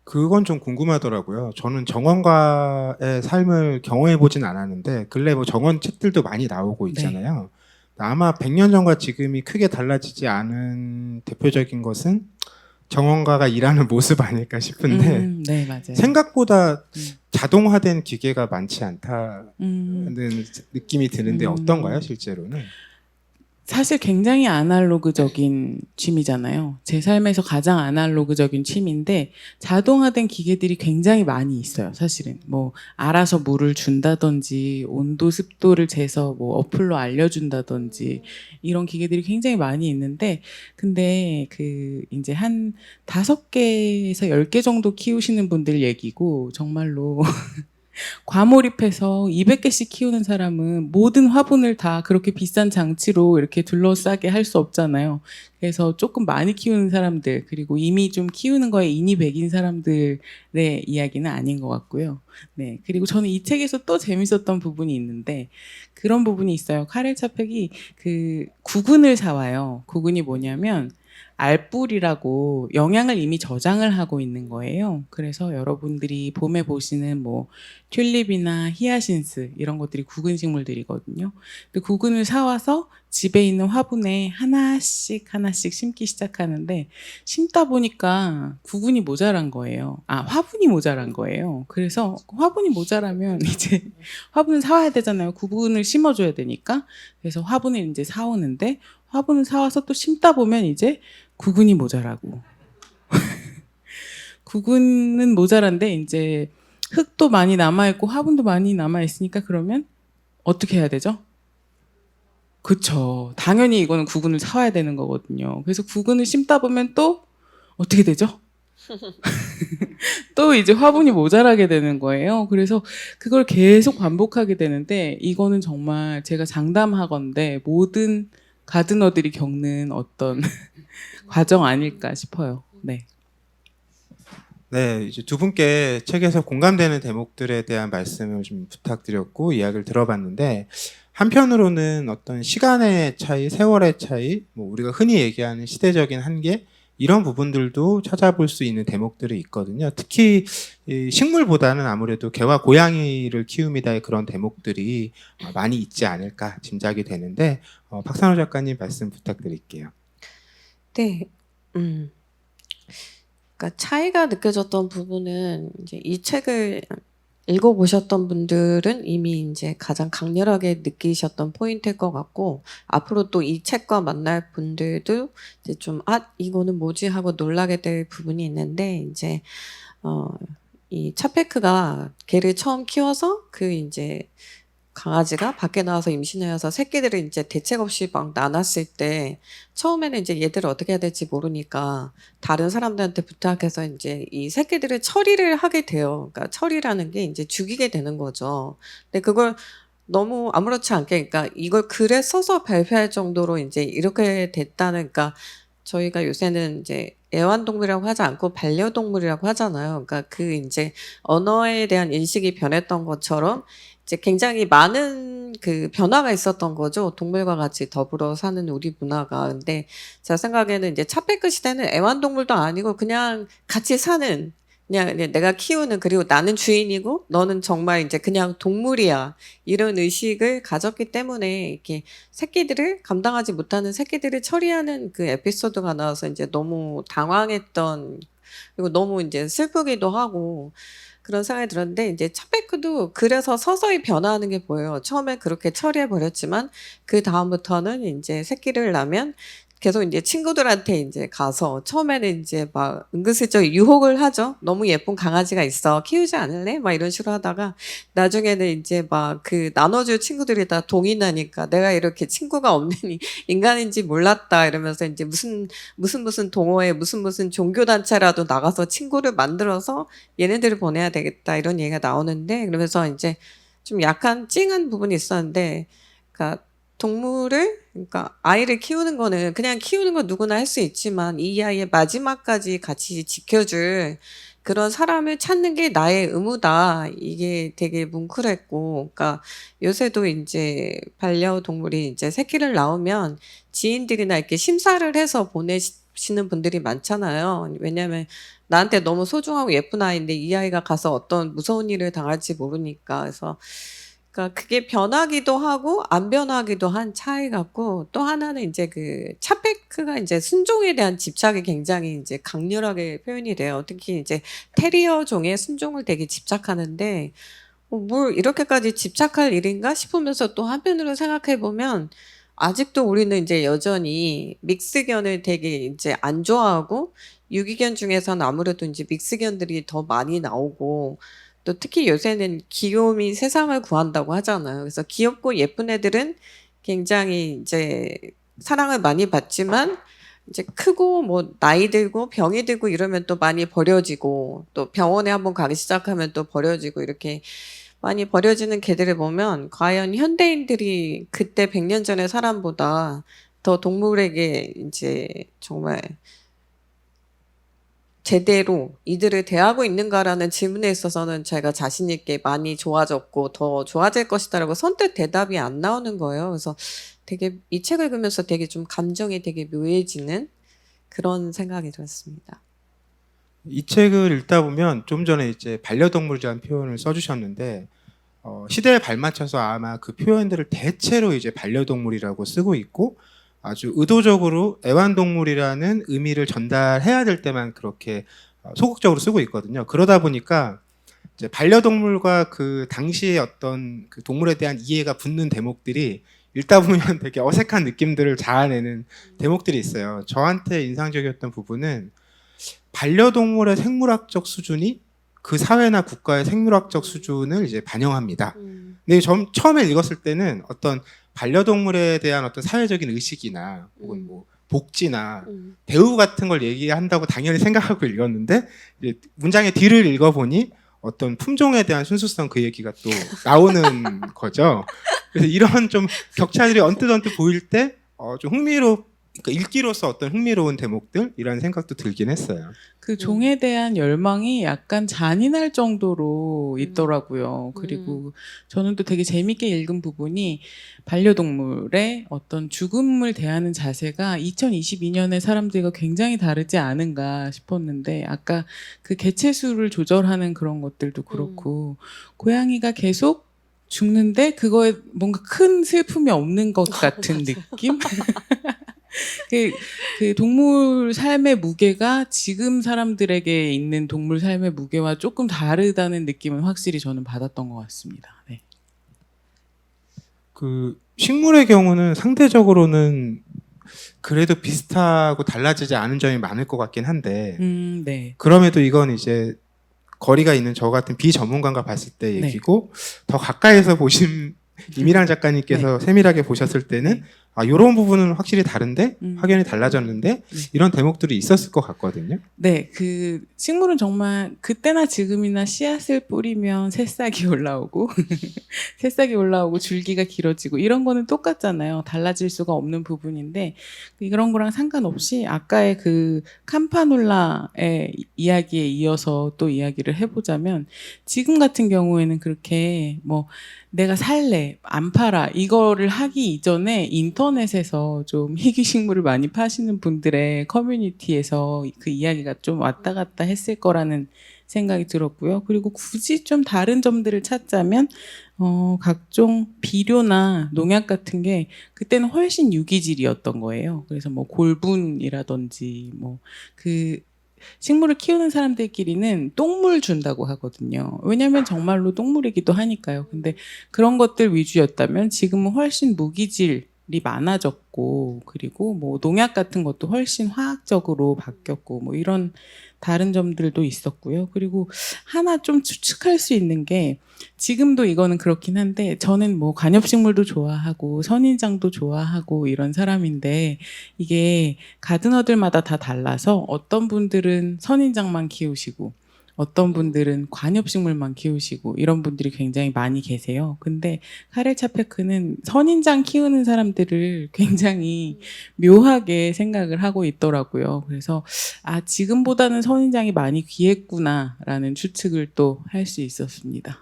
S1: 그건 좀 궁금하더라고요. 저는 정원가의 삶을 경험해 보진 않았는데 근래 뭐 정원 책들도 많이 나오고 있잖아요. 아마 100년 전과 지금이 크게 달라지지 않은 대표적인 것은 정원가가 일하는 모습 아닐까 싶은데
S3: 네, 맞아요.
S1: 생각보다 자동화된 기계가 많지 않다는
S3: 음,
S1: 느낌이 드는데 어떤가요, 실제로는?
S3: 사실 굉장히 아날로그적인 취미잖아요. 제 삶에서 가장 아날로그적인 취미인데 자동화된 기계들이 굉장히 많이 있어요. 사실은 뭐 알아서 물을 준다든지 온도 습도를 재서 뭐 어플로 알려준다든지 이런 기계들이 굉장히 많이 있는데 근데 그 이제 한 5개에서 10개 정도 키우시는 분들 얘기고 정말로 과몰입해서 200개씩 키우는 사람은 모든 화분을 다 그렇게 비싼 장치로 이렇게 둘러싸게 할 수 없잖아요. 그래서 조금 많이 키우는 사람들, 그리고 이미 좀 키우는 거에 인이 백인 사람들의 이야기는 아닌 것 같고요. 네. 그리고 저는 이 책에서 또 재밌었던 부분이 있는데, 그런 부분이 있어요. 카렐 차펙이 그 구근을 사와요. 구근이 뭐냐면, 알뿔이라고 영양을 이미 저장을 하고 있는 거예요. 그래서 여러분들이 봄에 보시는 뭐 튤립이나 히아신스 이런 것들이 구근 식물들이거든요. 근데 구근을 사와서 집에 있는 화분에 하나씩 심기 시작하는데 심다 보니까 구근이 모자란 거예요. 아, 화분이 모자란 거예요. 그래서 화분이 모자라면 이제 화분을 사와야 되잖아요. 구근을 심어줘야 되니까. 그래서 화분을 이제 사오는데 화분을 사와서 또 심다 보면 이제 구근이 모자라고. 구근은 모자란데 이제 흙도 많이 남아있고 화분도 많이 남아있으니까 그러면 어떻게 해야 되죠? 그쵸. 당연히 이거는 구근을 사와야 되는 거거든요. 그래서 구근을 심다 보면 또 어떻게 되죠? 또 이제 화분이 모자라게 되는 거예요. 그래서 그걸 계속 반복하게 되는데 이거는 정말 제가 장담하건대 모든 가드너들이 겪는 어떤 과정 아닐까 싶어요. 네.
S1: 네, 이제 두 분께 책에서 공감되는 대목들에 대한 말씀을 좀 부탁드렸고 이야기를 들어봤는데 한편으로는 어떤 시간의 차이, 세월의 차이, 뭐 우리가 흔히 얘기하는 시대적인 한계 이런 부분들도 찾아볼 수 있는 대목들이 있거든요. 특히 이 식물보다는 아무래도 개와 고양이를 키움이다의 그런 대목들이 많이 있지 않을까 짐작이 되는데 박찬호 작가님 말씀 부탁드릴게요.
S2: 네. 그러니까 차이가 느껴졌던 부분은 이제 이 책을 읽어보셨던 분들은 이미 이제 가장 강렬하게 느끼셨던 포인트일 것 같고, 앞으로 또 이 책과 만날 분들도 이제 좀, 이거는 뭐지? 하고 놀라게 될 부분이 있는데, 이제, 이 차페크가 개를 처음 키워서 그 이제 강아지가 밖에 나와서 임신해서 새끼들을 이제 대책 없이 막 나눴을 때 처음에는 이제 얘들을 어떻게 해야 될지 모르니까 다른 사람들한테 부탁해서 이제 이 새끼들을 처리를 하게 돼요. 그러니까 처리라는 게 이제 죽이게 되는 거죠. 근데 그걸 너무 아무렇지 않게, 그러니까 이걸 글에 써서 발표할 정도로 이제 이렇게 됐다는, 그러니까 저희가 요새는 이제 애완동물이라고 하지 않고 반려동물이라고 하잖아요. 그러니까 그 이제 언어에 대한 인식이 변했던 것처럼 이제 굉장히 많은 그 변화가 있었던 거죠. 동물과 같이 더불어 사는 우리 문화가. 근데 제 생각에는 이제 차베크 시대는 애완동물도 아니고 그냥 같이 사는, 그냥 내가 키우는, 그리고 나는 주인이고 너는 정말 이제 그냥 동물이야, 이런 의식을 가졌기 때문에 이렇게 새끼들을 감당하지 못하는 새끼들을 처리하는 그 에피소드가 나와서 이제 너무 당황했던, 그리고 너무 이제 슬프기도 하고 그런 생각이 들었는데, 이제 차베크도 그래서 서서히 변화하는 게 보여요. 처음에 그렇게 처리해 버렸지만 그 다음부터는 이제 새끼를 낳으면 계속 이제 친구들한테 이제 가서, 처음에는 이제 막 은근슬쩍 유혹을 하죠. 너무 예쁜 강아지가 있어, 키우지 않을래? 막 이런 식으로 하다가 나중에는 이제 막 그 나눠줄 친구들이 다 동의 나니까 내가 이렇게 친구가 없는 인간인지 몰랐다 이러면서 이제 무슨 동호회 무슨 종교 단체라도 나가서 친구를 만들어서 얘네들을 보내야 되겠다 이런 얘기가 나오는데, 그러면서 이제 좀 약간 찡한 부분이 있었는데, 그러니까 동물을, 그러니까 아이를 키우는 거는 그냥 키우는 건 누구나 할 수 있지만 이 아이의 마지막까지 같이 지켜줄 그런 사람을 찾는 게 나의 의무다. 이게 되게 뭉클했고, 그러니까 요새도 이제 반려동물이 이제 새끼를 낳으면 지인들이나 이렇게 심사를 해서 보내시는 분들이 많잖아요. 왜냐하면 나한테 너무 소중하고 예쁜 아이인데 이 아이가 가서 어떤 무서운 일을 당할지 모르니까. 그래서 그러니까 그게 변하기도 하고 안 변하기도 한 차이 같고, 또 하나는 이제 그 차페크가 이제 순종에 대한 집착이 굉장히 이제 강렬하게 표현이 돼요. 특히 이제 테리어 종의 순종을 되게 집착하는데, 뭘 이렇게까지 집착할 일인가 싶으면서 또 한편으로 생각해 보면 아직도 우리는 이제 여전히 믹스견을 되게 이제 안 좋아하고, 유기견 중에서는 아무래도 이제 믹스견들이 더 많이 나오고, 또 특히 요새는 귀요움이 세상을 구한다고 하잖아요. 그래서 귀엽고 예쁜 애들은 굉장히 이제 사랑을 많이 받지만 이제 크고 뭐 나이 들고 병이 들고 이러면 또 많이 버려지고, 또 병원에 한번 가기 시작하면 또 버려지고, 이렇게 많이 버려지는 개들을 보면 과연 현대인들이 그때 100년 전의 사람보다 더 동물에게 이제 정말 제대로 이들을 대하고 있는가라는 질문에 있어서는 제가 자신 있게 많이 좋아졌고 더 좋아질 것이다라고 선뜻 대답이 안 나오는 거예요. 그래서 되게 이 책을 읽으면서 되게 좀 감정이 되게 묘해지는 그런 생각이 들었습니다.
S1: 이 책을 읽다 보면 좀 전에 이제 반려동물이라는 표현을 써주셨는데, 시대에 발맞춰서 아마 그 표현들을 대체로 이제 반려동물이라고 쓰고 있고, 아주 의도적으로 애완동물이라는 의미를 전달해야 될 때만 그렇게 소극적으로 쓰고 있거든요. 그러다 보니까 이제 반려동물과 그 당시의 어떤 그 동물에 대한 이해가 붙는 대목들이 읽다 보면 되게 어색한 느낌들을 자아내는 대목들이 있어요. 저한테 인상적이었던 부분은 반려동물의 생물학적 수준이 그 사회나 국가의 생물학적 수준을 이제 반영합니다. 근데 처음에 읽었을 때는 어떤 반려동물에 대한 어떤 사회적인 의식이나 혹은 뭐 복지나 대우 같은 걸 얘기한다고 당연히 생각하고 읽었는데, 이제 문장의 뒤를 읽어보니 어떤 품종에 대한 순수성, 그 얘기가 또 나오는 거죠. 그래서 이런 좀 격차들이 언뜻 보일 때 좀 그러니까 읽기로서 어떤 흥미로운 대목들이라는 생각도 들긴 했어요.
S3: 그 종에 대한 열망이 약간 잔인할 정도로 있더라고요. 그리고 저는 또 되게 재밌게 읽은 부분이 반려동물의 어떤 죽음을 대하는 자세가 2022년의 사람들과 굉장히 다르지 않은가 싶었는데, 아까 그 개체수를 조절하는 그런 것들도 그렇고, 고양이가 계속 죽는데 그거에 뭔가 큰 슬픔이 없는 것 같은 느낌? 그 동물 삶의 무게가 지금 사람들에게 있는 동물 삶의 무게와 조금 다르다는 느낌은 확실히 저는 받았던 것 같습니다. 네.
S1: 그 식물의 경우는 상대적으로는 그래도 비슷하고 달라지지 않은 점이 많을 것 같긴 한데,
S3: 네.
S1: 그럼에도 이건 이제 거리가 있는 저 같은 비전문가가 봤을 때
S3: 네.
S1: 얘기고, 더 가까이서 보신 이미랑 작가님께서 세밀하게 보셨을 때는 이런 부분은 확실히 다른데 확연히 달라졌는데 이런 대목들이 있었을 것 같거든요.
S3: 네, 그 식물은 정말 그때나 지금이나 씨앗을 뿌리면 새싹이 올라오고 새싹이 올라오고 줄기가 길어지고 이런 거는 똑같잖아요. 달라질 수가 없는 부분인데 이런 거랑 상관없이 아까의 그 캠파놀라의 이야기에 이어서 또 이야기를 해보자면 지금 같은 경우에는 그렇게 뭐 내가 살래, 안 팔아 이거를 하기 이전에 인터넷에서 좀 희귀식물을 많이 파시는 분들의 커뮤니티에서 그 이야기가 좀 왔다 갔다 했을 거라는 생각이 들었고요. 그리고 굳이 좀 다른 점들을 찾자면 각종 비료나 농약 같은 게 그때는 훨씬 유기질이었던 거예요. 그래서 뭐 골분이라든지 뭐 그 식물을 키우는 사람들끼리는 똥물 준다고 하거든요. 왜냐하면 정말로 똥물이기도 하니까요. 근데 그런 것들 위주였다면 지금은 훨씬 무기질이 많아졌고 그리고 뭐 농약 같은 것도 훨씬 화학적으로 바뀌었고 뭐 이런 다른 점들도 있었고요. 그리고 하나 좀 추측할 수 있는 게 지금도 이거는 그렇긴 한데 저는 뭐 관엽식물도 좋아하고 선인장도 좋아하고 이런 사람인데 이게 가드너들마다 다 달라서 어떤 분들은 선인장만 키우시고 어떤 분들은 관엽식물만 키우시고 이런 분들이 굉장히 많이 계세요. 근데 카렐 차페크는 선인장 키우는 사람들을 굉장히 묘하게 생각을 하고 있더라고요. 그래서 지금보다는 선인장이 많이 귀했구나라는 추측을 또 할 수 있었습니다.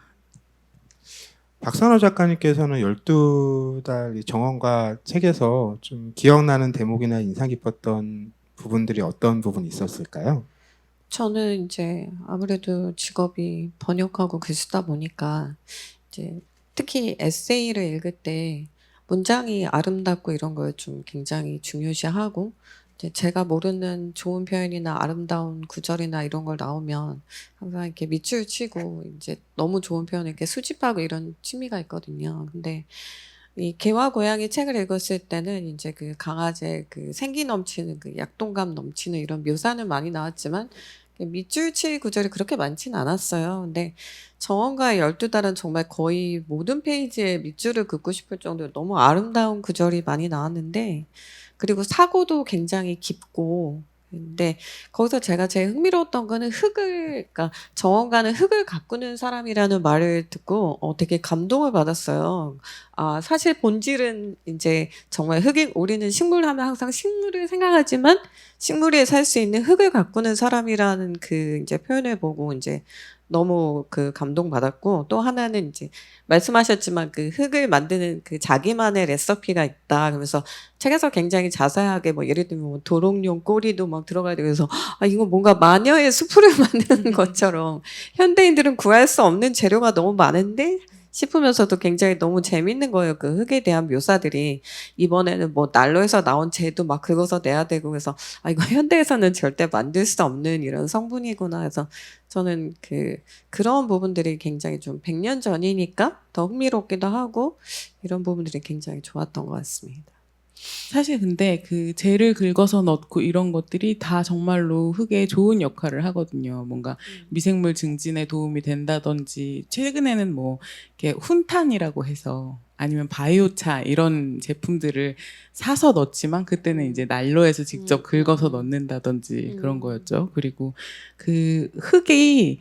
S1: 박선호 작가님께서는 12달 정원과 책에서 좀 기억나는 대목이나 인상 깊었던 부분들이 어떤 부분이 있었을까요?
S2: 저는 이제 아무래도 직업이 번역하고 글 쓰다 보니까 이제 특히 에세이를 읽을 때 문장이 아름답고 이런 걸 좀 굉장히 중요시하고 이제 제가 모르는 좋은 표현이나 아름다운 구절이나 이런 걸 나오면 항상 이렇게 밑줄 치고 이제 너무 좋은 표현을 이렇게 수집하고 이런 취미가 있거든요. 근데 이 개와 고양이 책을 읽었을 때는 이제 그 강아지의 그 생기 넘치는 그 약동감 넘치는 이런 묘사는 많이 나왔지만 밑줄 칠 구절이 그렇게 많지는 않았어요. 근데 정원가의 12달은 정말 거의 모든 페이지에 밑줄을 긋고 싶을 정도로 너무 아름다운 구절이 많이 나왔는데 그리고 사고도 굉장히 깊고 근데 거기서 제가 제일 흥미로웠던 거는 그러니까 정원가는 흙을 가꾸는 사람이라는 말을 듣고 되게 감동을 받았어요. 사실 본질은 이제 정말 우리는 식물 하면 항상 식물을 생각하지만 식물 위에 살 수 있는 흙을 가꾸는 사람이라는 그 이제 표현을 보고 이제 너무 그 감동받았고 또 하나는 이제 말씀하셨지만 그 흙을 만드는 그 자기만의 레시피가 있다. 그러면서 책에서 굉장히 자세하게 뭐 예를 들면 뭐 도롱뇽 꼬리도 막 들어가야 되고 그래서 이거 뭔가 마녀의 수프를 만드는 것처럼 현대인들은 구할 수 없는 재료가 너무 많은데 싶으면서도 굉장히 너무 재밌는 거예요. 그 흙에 대한 묘사들이. 이번에는 뭐 난로에서 나온 재도 막 긁어서 내야 되고 그래서 이거 현대에서는 절대 만들 수 없는 이런 성분이구나 해서 저는 그런 부분들이 굉장히 좀 100년 전이니까 더 흥미롭기도 하고 이런 부분들이 굉장히 좋았던 것 같습니다.
S3: 사실 근데 그 재를 긁어서 넣고 이런 것들이 다 정말로 흙에 좋은 역할을 하거든요. 뭔가 미생물 증진에 도움이 된다든지 최근에는 뭐 이렇게 훈탄이라고 해서 아니면 바이오차 이런 제품들을 사서 넣지만 그때는 이제 난로에서 직접 긁어서 넣는다든지 그런 거였죠. 그리고 그 흙에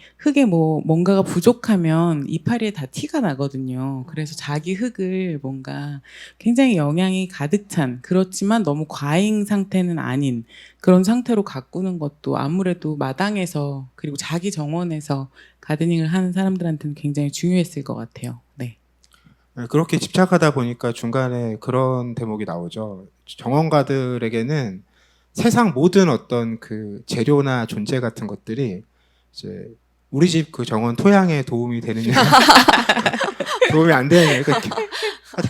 S3: 뭐 뭔가가 부족하면 이파리에 다 티가 나거든요. 그래서 자기 흙을 뭔가 굉장히 영양이 가득 찬 그렇지만 너무 과잉 상태는 아닌 그런 상태로 가꾸는 것도 아무래도 마당에서 그리고 자기 정원에서 가드닝을 하는 사람들한테는 굉장히 중요했을 것 같아요. 네.
S1: 그렇게 집착하다 보니까 중간에 그런 대목이 나오죠. 정원가들에게는 세상 모든 어떤 그 재료나 존재 같은 것들이 이제 우리 집 그 정원 토양에 도움이 되느냐 도움이 안 되느냐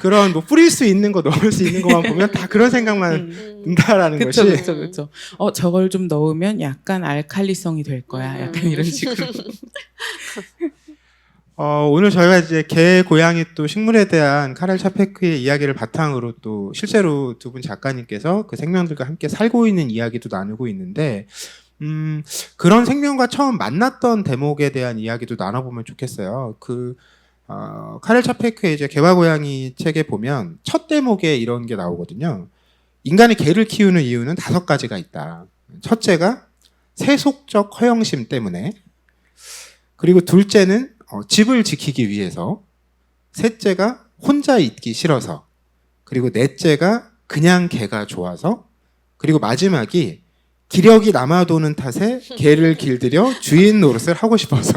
S1: 그런 뭐 뿌릴 수 있는 거 넣을 수 있는 것만 보면 다 그런 생각만 든다라는
S3: 그쵸,
S1: 것이
S3: 그쵸, 그쵸. 저걸 좀 넣으면 약간 알칼리성이 될 거야. 약간 이런 식으로.
S1: 오늘 저희가 이제 개, 고양이 또 식물에 대한 카렐 차페크의 이야기를 바탕으로 또 실제로 두 분 작가님께서 그 생명들과 함께 살고 있는 이야기도 나누고 있는데 그런 생명과 처음 만났던 대목에 대한 이야기도 나눠보면 좋겠어요. 카렐 차페크의 이제 개와 고양이 책에 보면 첫 대목에 이런 게 나오거든요. 인간이 개를 키우는 이유는 5가지가 있다. 첫째가 세속적 허영심 때문에, 그리고 둘째는 집을 지키기 위해서, 셋째가 혼자 있기 싫어서, 그리고 넷째가 그냥 개가 좋아서, 그리고 마지막이 기력이 남아도는 탓에 개를 길들여 주인 노릇을 하고 싶어서.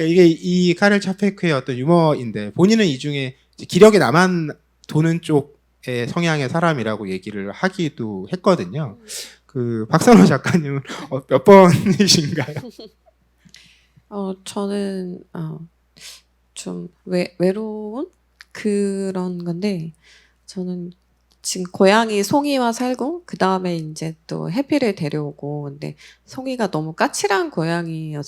S1: 이게 이 카렐 차페크의 어떤 유머인데, 본인은 이 중에 기력이 남아도는 쪽의 성향의 사람이라고 얘기를 하기도 했거든요. 그 박선호 작가님은 몇 번이신가요?
S2: 저는 좀 외로운 그런 건데, 저는 지금 고양이 송이와 살고 그 다음에 이제 또 해피를 데려오고, 근데 송이가 너무 까칠한 고양이거든요.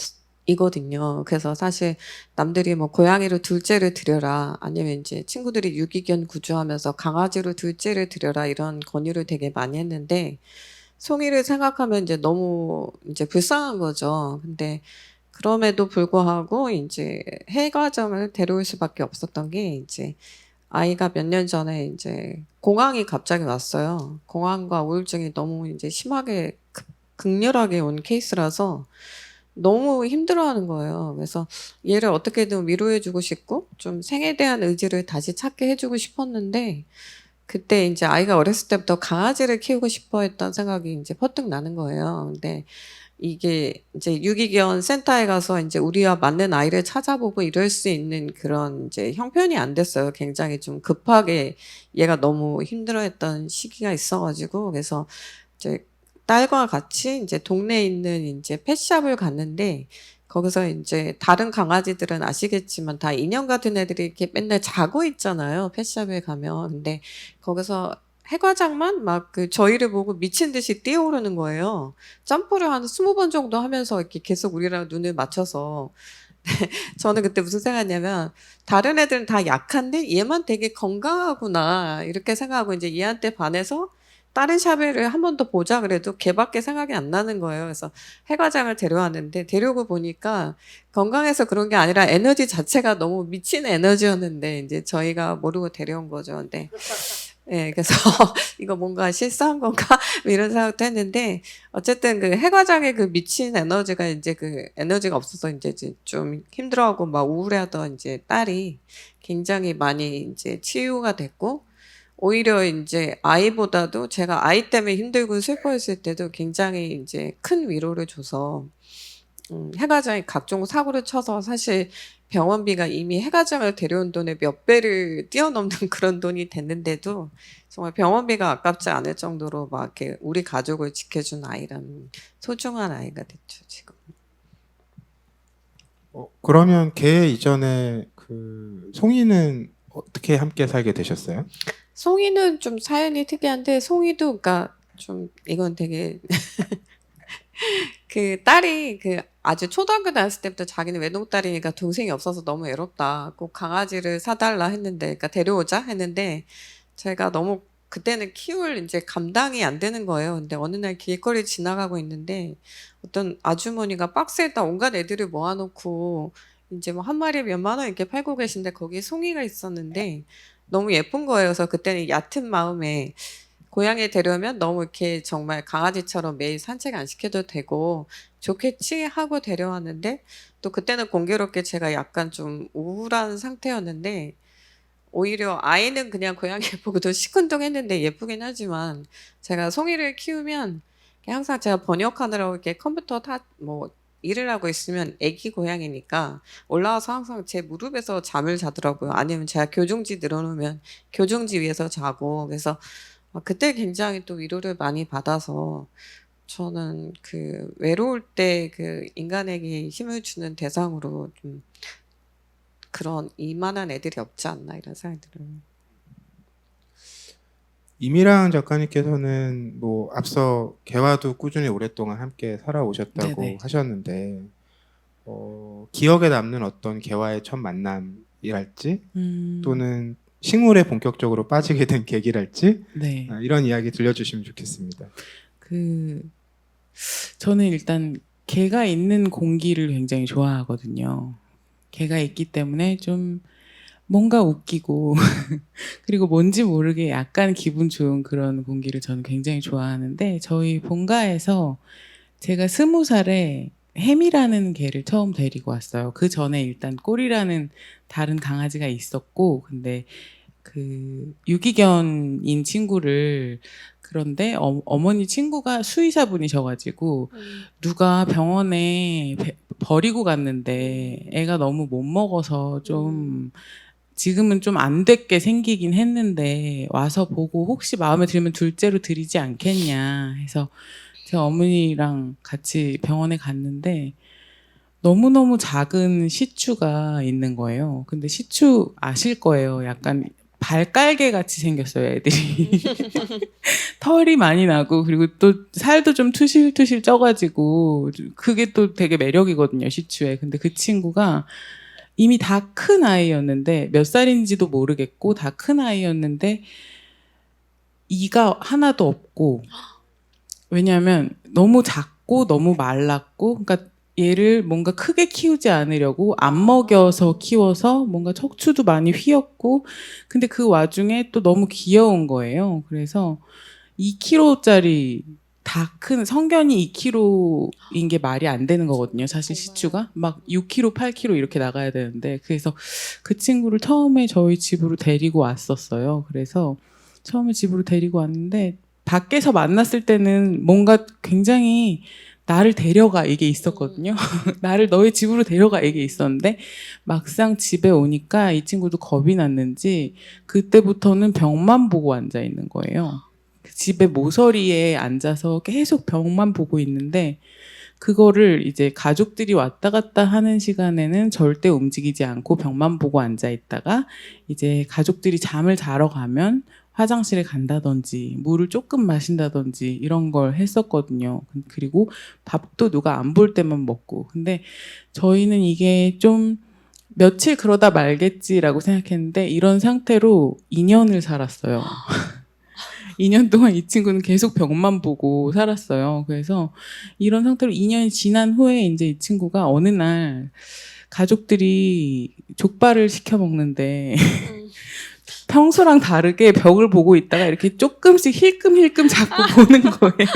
S2: 그래서 사실 남들이 뭐 고양이로 둘째를 들여라, 아니면 이제 친구들이 유기견 구조하면서 강아지로 둘째를 들여라 이런 권유를 되게 많이 했는데, 송이를 생각하면 이제 너무 이제 불쌍한 거죠. 근데 그럼에도 불구하고 이제 해과정을 데려올 수밖에 없었던 게, 이제 아이가 몇 년 전에 이제 공황이 갑자기 왔어요. 공황과 우울증이 너무 이제 심하게 극렬하게 온 케이스라서 너무 힘들어하는 거예요. 그래서 얘를 어떻게든 위로해주고 싶고 좀 생에 대한 의지를 다시 찾게 해주고 싶었는데, 그때 이제 아이가 어렸을 때부터 강아지를 키우고 싶어 했던 생각이 이제 퍼뜩 나는 거예요. 근데 이게 이제 유기견 센터에 가서 이제 우리와 맞는 아이를 찾아보고 이럴 수 있는 그런 이제 형편이 안 됐어요. 굉장히 좀 급하게 얘가 너무 힘들어했던 시기가 있어가지고, 그래서 이제 딸과 같이 이제 동네에 있는 이제 펫샵을 갔는데, 거기서 이제 다른 강아지들은 아시겠지만 다 인형 같은 애들이 이렇게 맨날 자고 있잖아요. 펫샵에 가면. 근데 거기서 해과장만 막 그 저희를 보고 미친 듯이 뛰어오르는 거예요. 점프를 한 20번 정도 하면서 이렇게 계속 우리랑 눈을 맞춰서. 저는 그때 무슨 생각했냐면, 다른 애들은 다 약한데 얘만 되게 건강하구나 이렇게 생각하고 이제 얘한테 반해서 다른 샤베를 한 번 더 보자 그래도 걔밖에 생각이 안 나는 거예요. 그래서 해과장을 데려왔는데, 데려오고 보니까 건강해서 그런 게 아니라 에너지 자체가 너무 미친 에너지였는데 이제 저희가 모르고 데려온 거죠. 근데 예, 그래서 이거 뭔가 실수한 건가? 뭐 이런 생각도 했는데, 어쨌든 그 해과장의 그 미친 에너지가 이제 그 에너지가 없어서 이제 좀 힘들어하고 막 우울해하던 이제 딸이 굉장히 많이 이제 치유가 됐고, 오히려 이제 아이보다도 제가 아이 때문에 힘들고 슬퍼했을 때도 굉장히 이제 큰 위로를 줘서, 해가장이 각종 사고를 쳐서 사실 병원비가 이미 해가장을 데려온 돈의 몇 배를 뛰어넘는 그런 돈이 됐는데도 정말 병원비가 아깝지 않을 정도로 막 이렇게 우리 가족을 지켜준 아이라는 소중한 아이가 됐죠, 지금.
S1: 그러면 개 이전에 그 송이는 어떻게 함께 살게 되셨어요?
S2: 송이는 좀 사연이 특이한데, 송이도 그러니까 좀 이건 되게 그 딸이 그 아주 초등학교 다녔을 때부터 자기는 외동딸이니까 동생이 없어서 너무 외롭다, 꼭 강아지를 사달라 했는데, 그러니까 데려오자 했는데, 제가 너무 그때는 키울 이제 감당이 안 되는 거예요. 근데 어느 날 길거리 지나가고 있는데 어떤 아주머니가 박스에다 온갖 애들을 모아놓고 이제 뭐 한 마리에 몇만 원 이렇게 팔고 계신데, 거기에 송이가 있었는데 너무 예쁜 거예요. 그래서 그때는 얕은 마음에 고양이 데려오면 너무 이렇게 정말 강아지처럼 매일 산책 안 시켜도 되고 좋겠지 하고 데려왔는데, 또 그때는 공교롭게 제가 약간 좀 우울한 상태였는데, 오히려 아이는 그냥 고양이 보고도 시큰둥했는데 예쁘긴 하지만, 제가 송이를 키우면 항상 제가 번역하느라고 이렇게 컴퓨터 뭐 일을 하고 있으면 애기 고양이니까 올라와서 항상 제 무릎에서 잠을 자더라고요. 아니면 제가 교정지 늘어놓으면 교정지 위에서 자고. 그래서 그때 굉장히 또 위로를 많이 받아서, 저는 그 외로울 때 그 인간에게 힘을 주는 대상으로 좀 그런 이만한 애들이 없지 않나 이런 생각이 들어요.
S1: 이미랑 작가님께서는 뭐 앞서 개와도 꾸준히 오랫동안 함께 살아오셨다고
S3: 네네.
S1: 하셨는데, 기억에 남는 어떤 개와의 첫 만남이랄지, 또는 식물에 본격적으로 빠지게 된 계기랄지,
S3: 네.
S1: 이런 이야기 들려주시면 좋겠습니다.
S3: 저는 일단 개가 있는 공기를 굉장히 좋아하거든요. 개가 있기 때문에 좀 뭔가 웃기고 그리고 뭔지 모르게 약간 기분 좋은 그런 공기를 저는 굉장히 좋아하는데 저희 본가에서 제가 20살에 햄이라는 개를 처음 데리고 왔어요. 그 전에 일단 꼬리라는 다른 강아지가 있었고 근데 그 유기견인 친구를 그런데 어머니 친구가 수의사분이셔가지고 누가 병원에 버리고 갔는데 애가 너무 못 먹어서 좀 지금은 좀 안 됐게 생기긴 했는데 와서 보고 혹시 마음에 들면 둘째로 드리지 않겠냐 해서 제가 어머니랑 같이 병원에 갔는데 너무너무 작은 시추가 있는 거예요. 근데 시추 아실 거예요. 약간 발깔개 같이 생겼어요, 애들이. 털이 많이 나고 그리고 또 살도 좀 투실투실 쪄가지고 그게 또 되게 매력이거든요, 시추에. 근데 그 친구가 이미 다 큰 아이였는데 몇 살인지도 모르겠고 다 큰 아이였는데 이가 하나도 없고 왜냐하면 너무 작고 너무 말랐고 그러니까 얘를 뭔가 크게 키우지 않으려고 안 먹여서 키워서 뭔가 척추도 많이 휘었고 근데 그 와중에 또 너무 귀여운 거예요. 그래서 2kg짜리 다 큰 성견이 2kg인 게 말이 안 되는 거거든요. 사실 시추가 막 6kg, 8kg 이렇게 나가야 되는데 그래서 그 친구를 처음에 저희 집으로 데리고 왔었어요. 그래서 처음에 집으로 데리고 왔는데 밖에서 만났을 때는 뭔가 굉장히 나를 데려가 이게 있었거든요. 나를 너희 집으로 데려가 이게 있었는데 막상 집에 오니까 이 친구도 겁이 났는지 그때부터는 벽만 보고 앉아 있는 거예요. 집에 모서리에 앉아서 계속 벽만 보고 있는데 그거를 이제 가족들이 왔다 갔다 하는 시간에는 절대 움직이지 않고 벽만 보고 앉아 있다가 이제 가족들이 잠을 자러 가면 화장실에 간다든지 물을 조금 마신다든지 이런 걸 했었거든요. 그리고 밥도 누가 안 볼 때만 먹고. 근데 저희는 이게 좀 며칠 그러다 말겠지라고 생각했는데 이런 상태로 2년을 살았어요. 2년 동안 이 친구는 계속 벽만 보고 살았어요. 그래서 이런 상태로 2년이 지난 후에 이제 이 친구가 어느 날 가족들이 족발을 시켜 먹는데 평소랑 다르게 벽을 보고 있다가 이렇게 조금씩 힐끔힐끔 자꾸 보는 거예요.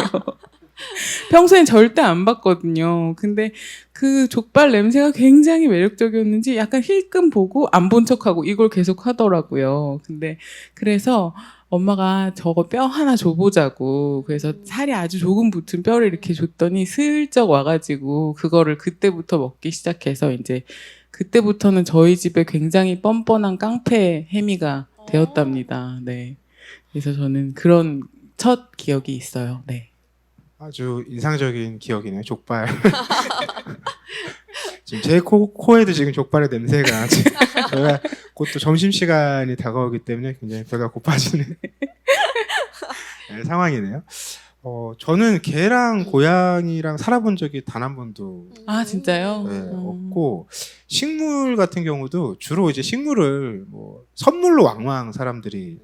S3: 평소엔 절대 안 봤거든요. 근데 그 족발 냄새가 굉장히 매력적이었는지 약간 힐끔 보고 안 본 척하고 이걸 계속 하더라고요. 근데 그래서 엄마가 저거 뼈 하나 줘보자고 그래서 살이 아주 조금 붙은 뼈를 이렇게 줬더니 슬쩍 와가지고 그거를 그때부터 먹기 시작해서 이제 그때부터는 저희 집에 굉장히 뻔뻔한 깡패 해미가 되었답니다. 네. 그래서 저는 그런 첫 기억이 있어요. 네.
S1: 아주 인상적인 기억이네요. 족발. 지금 제 코에도 지금 족발의 냄새가 저희가 곧 또 점심시간이 다가오기 때문에 굉장히 배가 고파지는 네, 상황이네요. 저는 개랑 고양이랑 살아본 적이 단 한 번도
S3: 아 진짜요?
S1: 네, 없고 식물 같은 경우도 주로 이제 식물을 뭐 선물로 왕왕 사람들이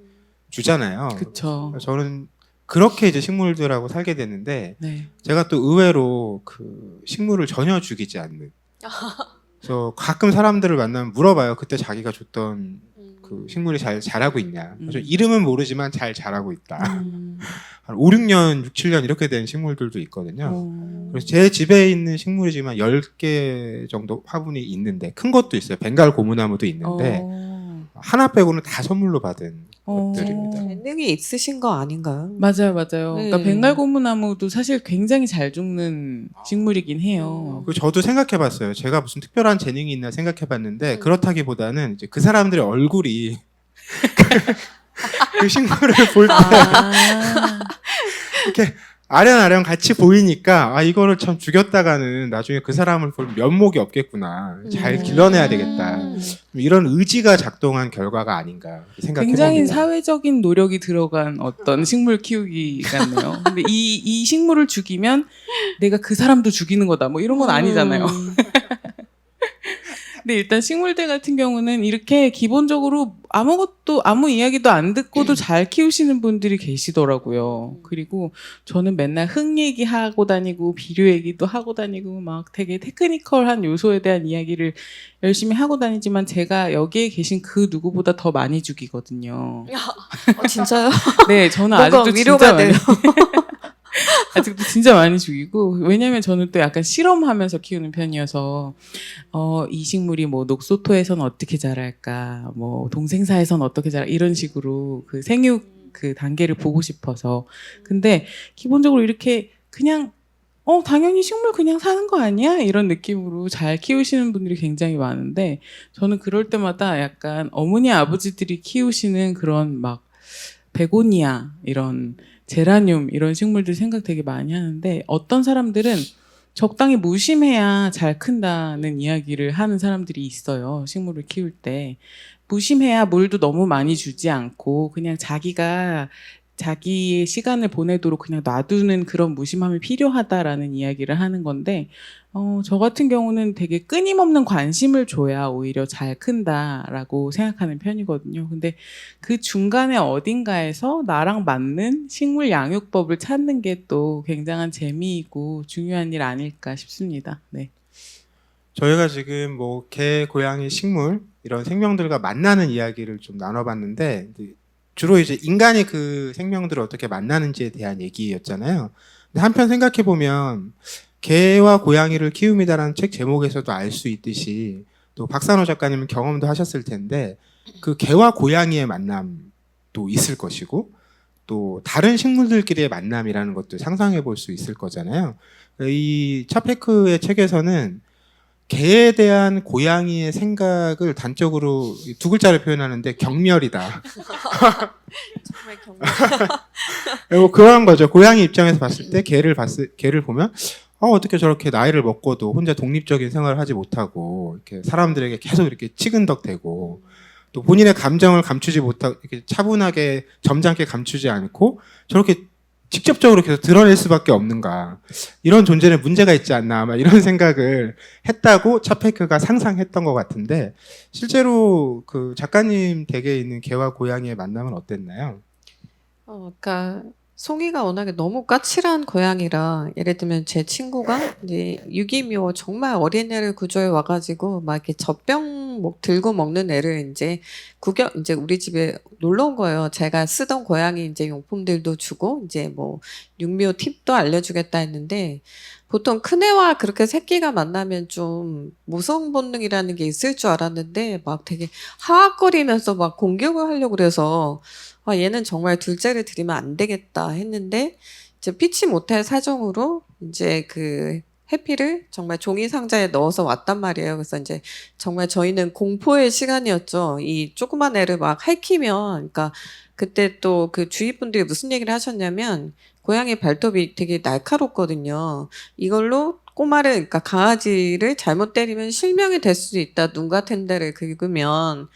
S1: 주잖아요.
S3: 그쵸.
S1: 저는 그렇게 이제 식물들하고 살게 됐는데
S3: 네.
S1: 제가 또 의외로 그 식물을 전혀 죽이지 않는. 그래서 가끔 사람들을 만나면 물어봐요. 그때 자기가 줬던 그 식물이 잘 자라고 있냐. 그래서 이름은 모르지만 잘 자라고 있다. 한 5, 6년, 6, 7년 이렇게 된 식물들도 있거든요. 그래서 제 집에 있는 식물이지만 10개 정도 화분이 있는데 큰 것도 있어요. 벵갈 고무나무도 있는데 하나 빼고는 다 선물로 받은 것들입니다.
S2: 재능이 있으신 거 아닌가요?
S3: 맞아요, 맞아요.
S2: 네.
S3: 그러니까 벵갈 고무나무도 사실 굉장히 잘 죽는 식물이긴 해요.
S1: 그 저도 생각해봤어요. 제가 무슨 특별한 재능이 있나 생각해봤는데 그렇다기보다는 이제 그 사람들의 얼굴이 그 식물을 볼 때 이렇게 아련아련 같이 보이니까 아 이거를 참 죽였다가는 나중에 그 사람을 볼 면목이 없겠구나. 잘 길러내야 되겠다. 이런 의지가 작동한 결과가 아닌가 생각해봅니다.
S3: 굉장히 사회적인 노력이 들어간 어떤 식물 키우기 같네요. 근데 이 식물을 죽이면 내가 그 사람도 죽이는 거다. 뭐 이런 건 아니잖아요. 근데 일단 식물들 같은 경우는 이렇게 기본적으로 아무 이야기도 안 듣고도 잘 키우시는 분들이 계시더라고요. 그리고 저는 맨날 흙 얘기하고 다니고 비료 얘기도 하고 다니고 막 되게 테크니컬한 요소에 대한 이야기를 열심히 하고 다니지만 제가 여기에 계신 그 누구보다 더 많이 죽이거든요.
S2: 진짜요?
S3: 네, 저는
S2: 뭔가
S3: 아직도
S2: 위로가
S3: 진짜 많이
S2: 돼요.
S3: 아직도 진짜 많이 죽이고, 왜냐면 저는 또 약간 실험하면서 키우는 편이어서, 이 식물이 뭐 녹소토에선 어떻게 자랄까, 뭐 동생사에선 어떻게 자랄까, 이런 식으로 그 생육 그 단계를 보고 싶어서. 근데 기본적으로 이렇게 그냥, 당연히 식물 그냥 사는 거 아니야? 이런 느낌으로 잘 키우시는 분들이 굉장히 많은데, 저는 그럴 때마다 약간 어머니, 아버지들이 키우시는 그런 막, 베고니아, 이런 제라늄 이런 식물들 생각 되게 많이 하는데 어떤 사람들은 적당히 무심해야 잘 큰다는 이야기를 하는 사람들이 있어요. 식물을 키울 때. 무심해야 물도 너무 많이 주지 않고 그냥 자기가 자기의 시간을 보내도록 그냥 놔두는 그런 무심함이 필요하다라는 이야기를 하는 건데, 저 같은 경우는 되게 끊임없는 관심을 줘야 오히려 잘 큰다라고 생각하는 편이거든요. 근데 그 중간에 어딘가에서 나랑 맞는 식물 양육법을 찾는 게 또 굉장한 재미이고 중요한 일 아닐까 싶습니다. 네.
S1: 저희가 지금 뭐 개, 고양이, 식물 이런 생명들과 만나는 이야기를 좀 나눠봤는데 이제 주로 이제 인간이 그 생명들을 어떻게 만나는지에 대한 얘기였잖아요. 근데 한편 생각해 보면 개와 고양이를 키웁니다라는 책 제목에서도 알 수 있듯이 또 박찬호 작가님은 경험도 하셨을 텐데 그 개와 고양이의 만남도 있을 것이고 또 다른 식물들끼리의 만남이라는 것도 상상해 볼 수 있을 거잖아요. 이 차페크의 책에서는 개에 대한 고양이의 생각을 단적으로 두 글자로 표현하는데 경멸이다.
S2: 정말 경멸.
S1: 뭐 그런 거죠. 고양이 입장에서 봤을 때 개를 보면 어떻게 저렇게 나이를 먹고도 혼자 독립적인 생활을 하지 못하고 이렇게 사람들에게 계속 이렇게 치근덕대고 또 본인의 감정을 감추지 못하고 이렇게 차분하게 점잖게 감추지 않고 저렇게 직접적으로 계속 드러낼 수밖에 없는가, 이런 존재는 문제가 있지 않나, 막 이런 생각을 했다고 차페크가 상상했던 것 같은데 실제로 그 작가님 댁에 있는 개와 고양이의 만남은 어땠나요?
S2: 그러니까 송이가 워낙에 너무 까칠한 고양이라 예를 들면 제 친구가 이제 유기묘 정말 어린 애를 구조해 와가지고 막 이렇게 젖병 들고 먹는 애를 이제 우리 집에 놀러 온 거예요. 제가 쓰던 고양이 이제 용품들도 주고 이제 뭐 육묘 팁도 알려주겠다 했는데 보통 큰 애와 그렇게 새끼가 만나면 좀 모성 본능이라는 게 있을 줄 알았는데 막 되게 하악거리면서 막 공격을 하려고 그래서 얘는 정말 둘째를 들이면 안 되겠다 했는데 이제 피치 못할 사정으로 이제 그 해피를 정말 종이 상자에 넣어서 왔단 말이에요. 그래서 이제 정말 저희는 공포의 시간이었죠. 이 조그만 애를 막 핥히면, 그러니까 그때 또 그 주위 분들이 무슨 얘기를 하셨냐면 고양이 발톱이 되게 날카롭거든요. 이걸로 꼬마를, 그러니까 강아지를 잘못 때리면 실명이 될 수도 있다. 눈 같은 데를 긁으면.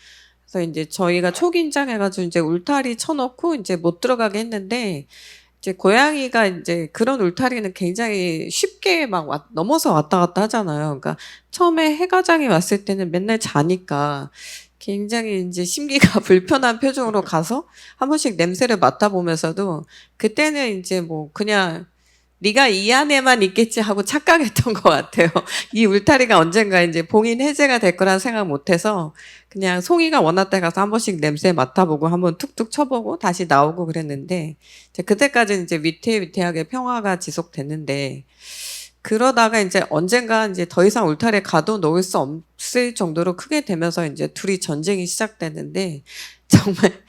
S2: 그래서 이제 저희가 초긴장해가지고 이제 울타리 쳐놓고 이제 못 들어가게 했는데 이제 고양이가 이제 그런 울타리는 굉장히 쉽게 막 넘어서 왔다 갔다 하잖아요. 그러니까 처음에 해가장이 왔을 때는 맨날 자니까 굉장히 이제 심기가 불편한 표정으로 가서 한 번씩 냄새를 맡아보면서도 그때는 이제 뭐 그냥 네가 이 안에만 있겠지 하고 착각했던 것 같아요. 이 울타리가 언젠가 이제 봉인 해제가 될 거란 생각 못해서 그냥 송이가 원할 때 가서 한 번씩 냄새 맡아보고 한번 툭툭 쳐보고 다시 나오고 그랬는데 이제 그때까지는 이제 위태위태하게 평화가 지속됐는데 그러다가 이제 언젠가 이제 더 이상 울타리에 가둬 놓을 수 없을 정도로 크게 되면서 이제 둘이 전쟁이 시작됐는데 정말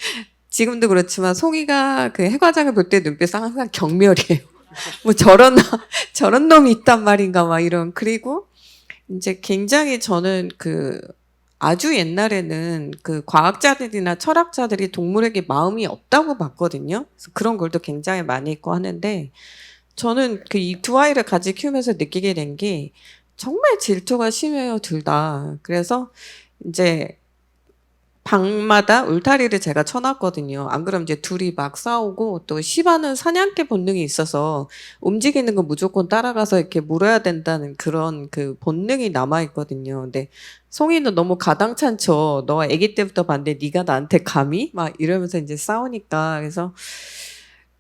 S2: 지금도 그렇지만 송이가 그 해과장을 볼 때 눈빛은 항상 경멸이에요. 뭐 저런 놈이 있단 말인가 막 이런. 그리고 이제 굉장히 저는 그 아주 옛날에는 그 과학자들이나 철학자들이 동물에게 마음이 없다고 봤거든요. 그래서 그런 글도 굉장히 많이 있고 하는데 저는 그 이 두 아이를 같이 키우면서 느끼게 된 게 정말 질투가 심해요, 둘 다. 그래서 이제 방마다 울타리를 제가 쳐놨거든요. 안 그러면 이제 둘이 막 싸우고 또 시바는 사냥개 본능이 있어서 움직이는 거 무조건 따라가서 이렇게 물어야 된다는 그런 그 본능이 남아있거든요. 근데 송이는 너무 가당찮죠. 너가 아기 때부터 봤는데 네가 나한테 감히? 막 이러면서 이제 싸우니까. 그래서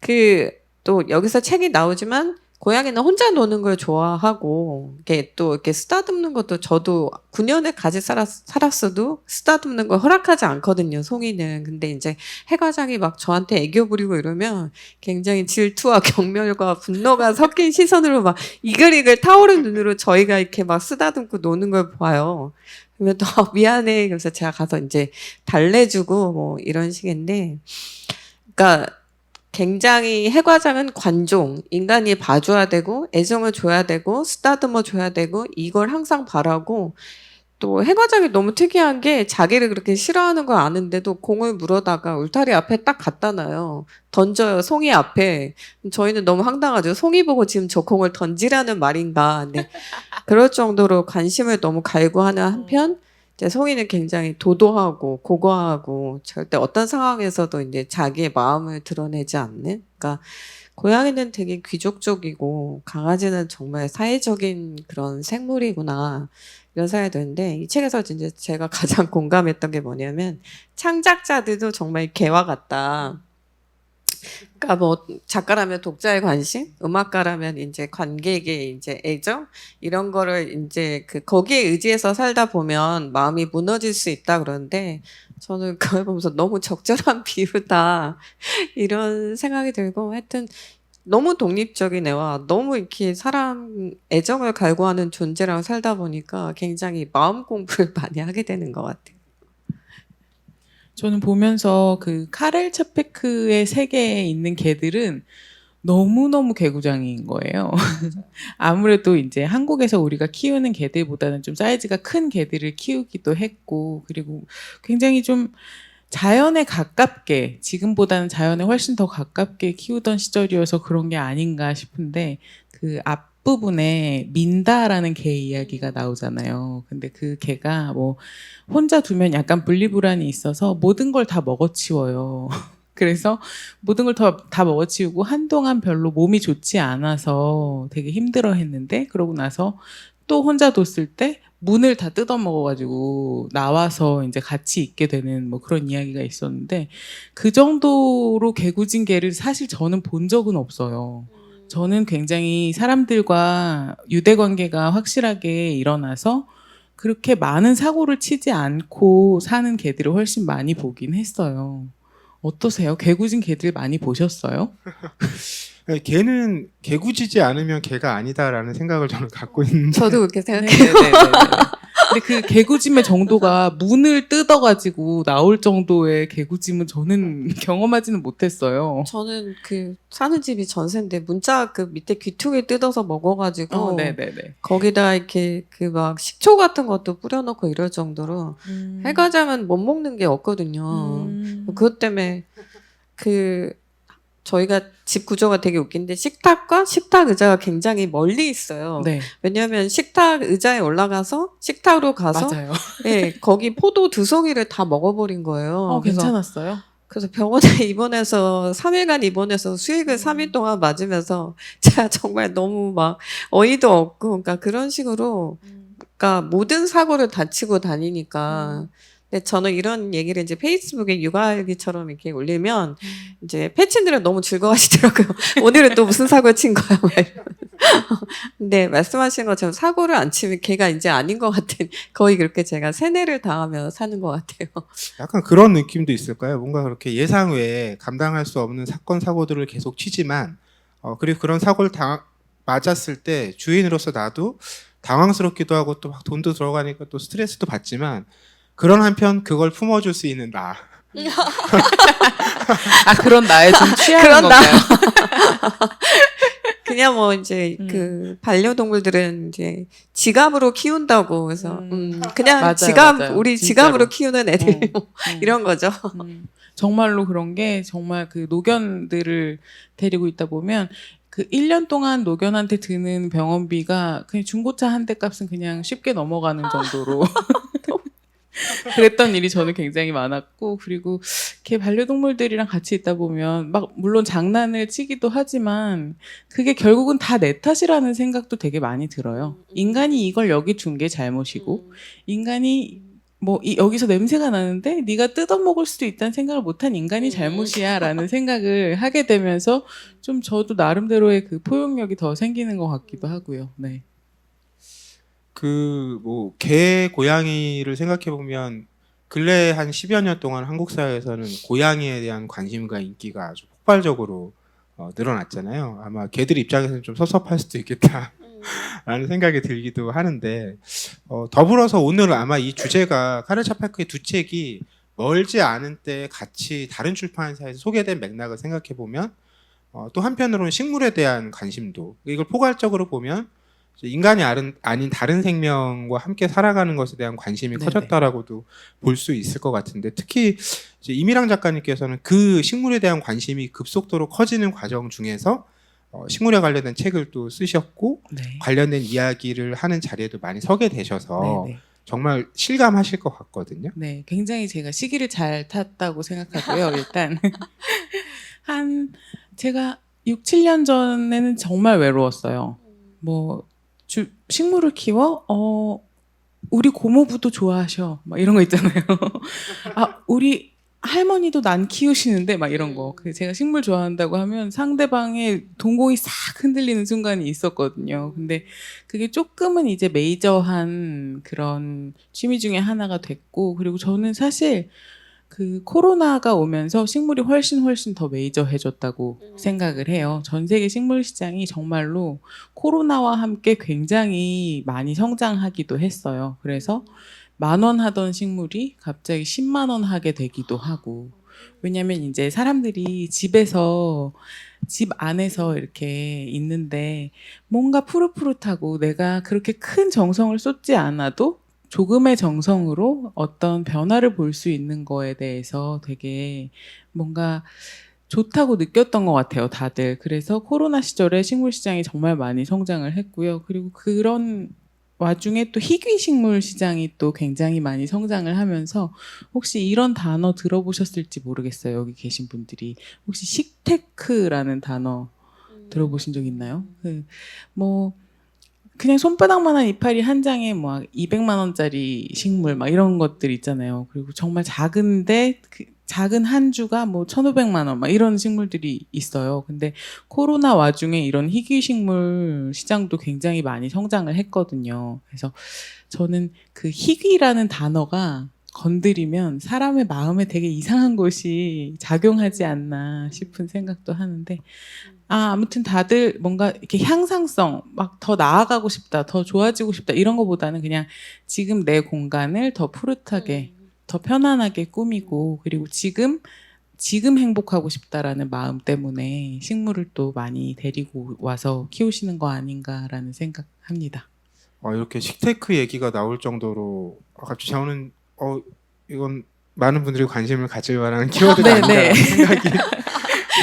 S2: 그 또 여기서 책이 나오지만 고양이는 혼자 노는 걸 좋아하고 이게 또 이렇게 쓰다듬는 것도 저도 9년을 같이 살았어도 쓰다듬는 걸 허락하지 않거든요. 송이는. 근데 이제 해과장이 막 저한테 애교 부리고 이러면 굉장히 질투와 경멸과 분노가 섞인 시선으로 막 이글이글 타오른 눈으로 저희가 이렇게 막 쓰다듬고 노는 걸 봐요. 그러면 또 미안해. 그래서 제가 가서 이제 달래주고 뭐 이런 식인데, 그러니까 굉장히 해과장은 관종, 인간이 봐줘야 되고 애정을 줘야 되고 쓰다듬어 줘야 되고 이걸 항상 바라고, 또 해과장이 너무 특이한 게 자기를 그렇게 싫어하는 걸 아는데도 공을 물어다가 울타리 앞에 딱 갖다 놔요. 던져요. 송이 앞에. 저희는 너무 황당하죠. 송이 보고 지금 저 공을 던지라는 말인가. 근데 그럴 정도로 관심을 너무 갈구하는 한편 이제 송이는 굉장히 도도하고 고고하고 절대 어떤 상황에서도 이제 자기의 마음을 드러내지 않는. 그러니까 고양이는 되게 귀족적이고 강아지는 정말 사회적인 그런 생물이구나 이런 생각이 드는데, 이 책에서 이제 제가 가장 공감했던 게 뭐냐면 창작자들도 정말 개와 같다. 그러니까 뭐 작가라면 독자의 관심, 음악가라면 이제 관객의 이제 애정 이런 거를 이제 그 거기에 의지해서 살다 보면 마음이 무너질 수 있다 그러는데, 저는 그걸 보면서 너무 적절한 비유다 이런 생각이 들고, 하여튼 너무 독립적인 애와 너무 이렇게 사람 애정을 갈구하는 존재랑 살다 보니까 굉장히 마음 공부를 많이 하게 되는 것 같아요.
S3: 저는 보면서 그 카렐 차페크의 세계에 있는 개들은 너무너무 개구장인 거예요. 아무래도 이제 한국에서 우리가 키우는 개들보다는 좀 사이즈가 큰 개들을 키우기도 했고, 그리고 굉장히 좀 자연에 가깝게, 지금보다는 자연에 훨씬 더 가깝게 키우던 시절이어서 그런 게 아닌가 싶은데, 그 앞부분에 민다라는 개 이야기가 나오잖아요. 근데 그 개가 뭐 혼자 두면 약간 분리불안이 있어서 모든 걸 다 먹어치워요. 그래서 모든 걸 다 먹어치우고 한동안 별로 몸이 좋지 않아서 되게 힘들어 했는데, 그러고 나서 또 혼자 뒀을 때 문을 다 뜯어 먹어가지고 나와서 이제 같이 있게 되는 뭐 그런 이야기가 있었는데, 그 정도로 개구진 개를 사실 저는 본 적은 없어요. 저는 굉장히 사람들과 유대 관계가 확실하게 일어나서 그렇게 많은 사고를 치지 않고 사는 개들을 훨씬 많이 보긴 했어요. 어떠세요? 개구진 개들 많이 보셨어요?
S1: 개는 개구지지 않으면 개가 아니다라는 생각을 저는 갖고 있는데,
S2: 저도 그렇게 생각해요.
S3: 네네네. 근데 그 개구짐의 정도가 문을 뜯어가지고 나올 정도의 개구짐은 저는 경험하지는 못했어요.
S2: 저는 그 사는 집이 전세인데 문자 그 밑에 귀퉁이 뜯어서 먹어가지고
S3: 네네네.
S2: 거기다 이렇게 그 막 식초 같은 것도 뿌려놓고 이럴 정도로 해가자면 못 먹는 게 없거든요. 그것 때문에 그 저희가 집 구조가 되게 웃긴데 식탁과 식탁 의자가 굉장히 멀리 있어요.
S3: 네.
S2: 왜냐하면 식탁 의자에 올라가서 식탁으로 가서
S3: 맞아요.
S2: 예, 거기 포도 2송이를 다 먹어버린 거예요.
S3: 괜찮았어요?
S2: 그래서 병원에 입원해서 3일간 입원해서 수액을 3일 동안 맞으면서 제가 정말 너무 막 어이도 없고, 그러니까 그런 식으로 그러니까 모든 사고를 다치고 다니니까. 근데 저는 이런 얘기를 이제 페이스북에 육아일기처럼 이렇게 올리면 이제 패친들은 너무 즐거워하시더라고요. 오늘은 또 무슨 사고 친 거야? 막 이러면서. 근데 말씀하신 것처럼 사고를 안 치면 걔가 이제 아닌 것 같은, 거의 그렇게 제가 세뇌를 당하며 사는 것 같아요.
S1: 약간 그런 느낌도 있을까요? 뭔가 그렇게 예상 외에 감당할 수 없는 사건 사고들을 계속 치지만, 그리고 그런 사고를 맞았을 때 주인으로서 나도 당황스럽기도 하고 또 막 돈도 들어가니까 또 스트레스도 받지만, 그런 한편 그걸 품어줄 수 있는 나.
S3: 그런 나에 좀 취하는
S2: 그런 나.
S3: 건가요?
S2: 그냥 뭐 이제 그 반려동물들은 이제 지갑으로 키운다고 그래서 그냥
S3: 맞아요,
S2: 지갑
S3: 맞아요.
S2: 우리
S3: 진짜로.
S2: 지갑으로 키우는 애들 이런 거죠.
S3: 정말로 그런 게, 정말 그 노견들을 데리고 있다 보면 그 1년 동안 노견한테 드는 병원비가 그냥 중고차 한 대 값은 그냥 쉽게 넘어가는 정도로 그랬던 일이 저는 굉장히 많았고, 그리고 이렇게 반려동물들이랑 같이 있다 보면 막 물론 장난을 치기도 하지만 그게 결국은 다 내 탓이라는 생각도 되게 많이 들어요. 인간이 이걸 여기 둔 게 잘못이고, 인간이 여기서 냄새가 나는데 네가 뜯어먹을 수도 있다는 생각을 못한 인간이 잘못이야라는 생각을 하게 되면서 좀 저도 나름대로의 그 포용력이 더 생기는 것 같기도 하고요. 네.
S1: 개, 고양이를 생각해 보면 근래 한 10여 년 동안 한국 사회에서는 고양이에 대한 관심과 인기가 아주 폭발적으로 늘어났잖아요. 아마 개들 입장에서는 좀 섭섭할 수도 있겠다. 라는 생각이 들기도 하는데 더불어서 오늘 아마 이 주제가 카렌 차파크의 두 책이 멀지 않은 때 같이 다른 출판사에서 소개된 맥락을 생각해 보면 또 한편으로는 식물에 대한 관심도 이걸 포괄적으로 보면 인간이 아닌 다른 생명과 함께 살아가는 것에 대한 관심이
S3: 네네.
S1: 커졌다라고도 볼 수 있을 것 같은데 특히 이제 이미랑 작가님께서는 그 식물에 대한 관심이 급속도로 커지는 과정 중에서 식물에 관련된 책을 또 쓰셨고
S3: 네.
S1: 관련된 이야기를 하는 자리에도 많이 서게 되셔서
S3: 네네.
S1: 정말 실감하실 것 같거든요.
S3: 네, 굉장히 제가 시기를 잘 탔다고 생각하고요. 일단 제가 6, 7년 전에는 정말 외로웠어요. 식물을 키워? 우리 고모부도 좋아하셔. 막 이런 거 있잖아요. 우리 할머니도 난 키우시는데 막 이런 거. 제가 식물 좋아한다고 하면 상대방의 동공이 싹 흔들리는 순간이 있었거든요. 근데 그게 조금은 이제 메이저한 그런 취미 중에 하나가 됐고, 그리고 저는 사실 그 코로나가 오면서 식물이 훨씬 더 메이저해졌다고 생각을 해요. 전 세계 식물 시장이 정말로 코로나와 함께 굉장히 많이 성장하기도 했어요. 그래서 10,000원 하던 식물이 갑자기 10만 원 하게 되기도 하고. 왜냐면 이제 사람들이 집 안에서 이렇게 있는데 뭔가 푸릇푸릇하고 내가 그렇게 큰 정성을 쏟지 않아도 조금의 정성으로 어떤 변화를 볼 수 있는 거에 대해서 되게 뭔가 좋다고 느꼈던 것 같아요, 다들. 그래서 코로나 시절에 식물 시장이 정말 많이 성장을 했고요. 그리고 그런 와중에 또 희귀 식물 시장이 또 굉장히 많이 성장을 하면서 혹시 이런 단어 들어보셨을지 모르겠어요, 여기 계신 분들이. 혹시 식테크라는 단어 들어보신 적 있나요? 그냥 손바닥만한 이파리 한 장에 200만 원짜리 식물 막 이런 것들 있잖아요. 그리고 정말 작은데 작은 한 주가 1,500만 원 막 이런 식물들이 있어요. 근데 코로나 와중에 이런 희귀 식물 시장도 굉장히 많이 성장을 했거든요. 그래서 저는 그 희귀라는 단어가 건드리면 사람의 마음에 되게 이상한 것이 작용하지 않나 싶은 생각도 하는데 아무튼 다들 뭔가 이렇게 향상성, 막 더 나아가고 싶다, 더 좋아지고 싶다 이런 거보다는 그냥 지금 내 공간을 더 푸릇하게, 더 편안하게 꾸미고 그리고 지금 행복하고 싶다라는 마음 때문에 식물을 또 많이 데리고 와서 키우시는 거 아닌가라는 생각합니다.
S1: 이렇게 식테크 얘기가 나올 정도로 갑자기 저는 이건 많은 분들이 관심을 가질 만한 키워드가 아닌가라는 생각이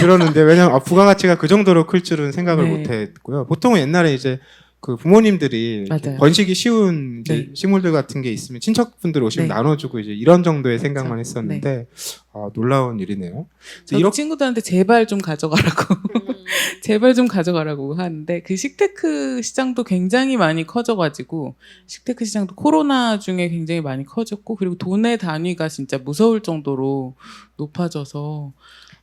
S1: 들었는데 왜냐하면 부가가치가 그 정도로 클 줄은 생각을
S3: 네.
S1: 못했고요. 보통은 옛날에 이제 그 부모님들이 이렇게
S3: 맞아요.
S1: 번식이 쉬운 이제
S3: 네.
S1: 식물들 같은 게 있으면 친척분들 오시면
S3: 네.
S1: 나눠주고 이제 이런 정도의
S3: 그렇죠.
S1: 생각만 했었는데 놀라운 일이네요.
S3: 저도
S1: 이렇게
S3: 친구들한테 제발 좀 가져가라고 제발 좀 가져가라고 하는데 그 식테크 시장도 굉장히 많이 커져가지고 식테크 시장도 코로나 중에 굉장히 많이 커졌고 그리고 돈의 단위가 진짜 무서울 정도로 높아져서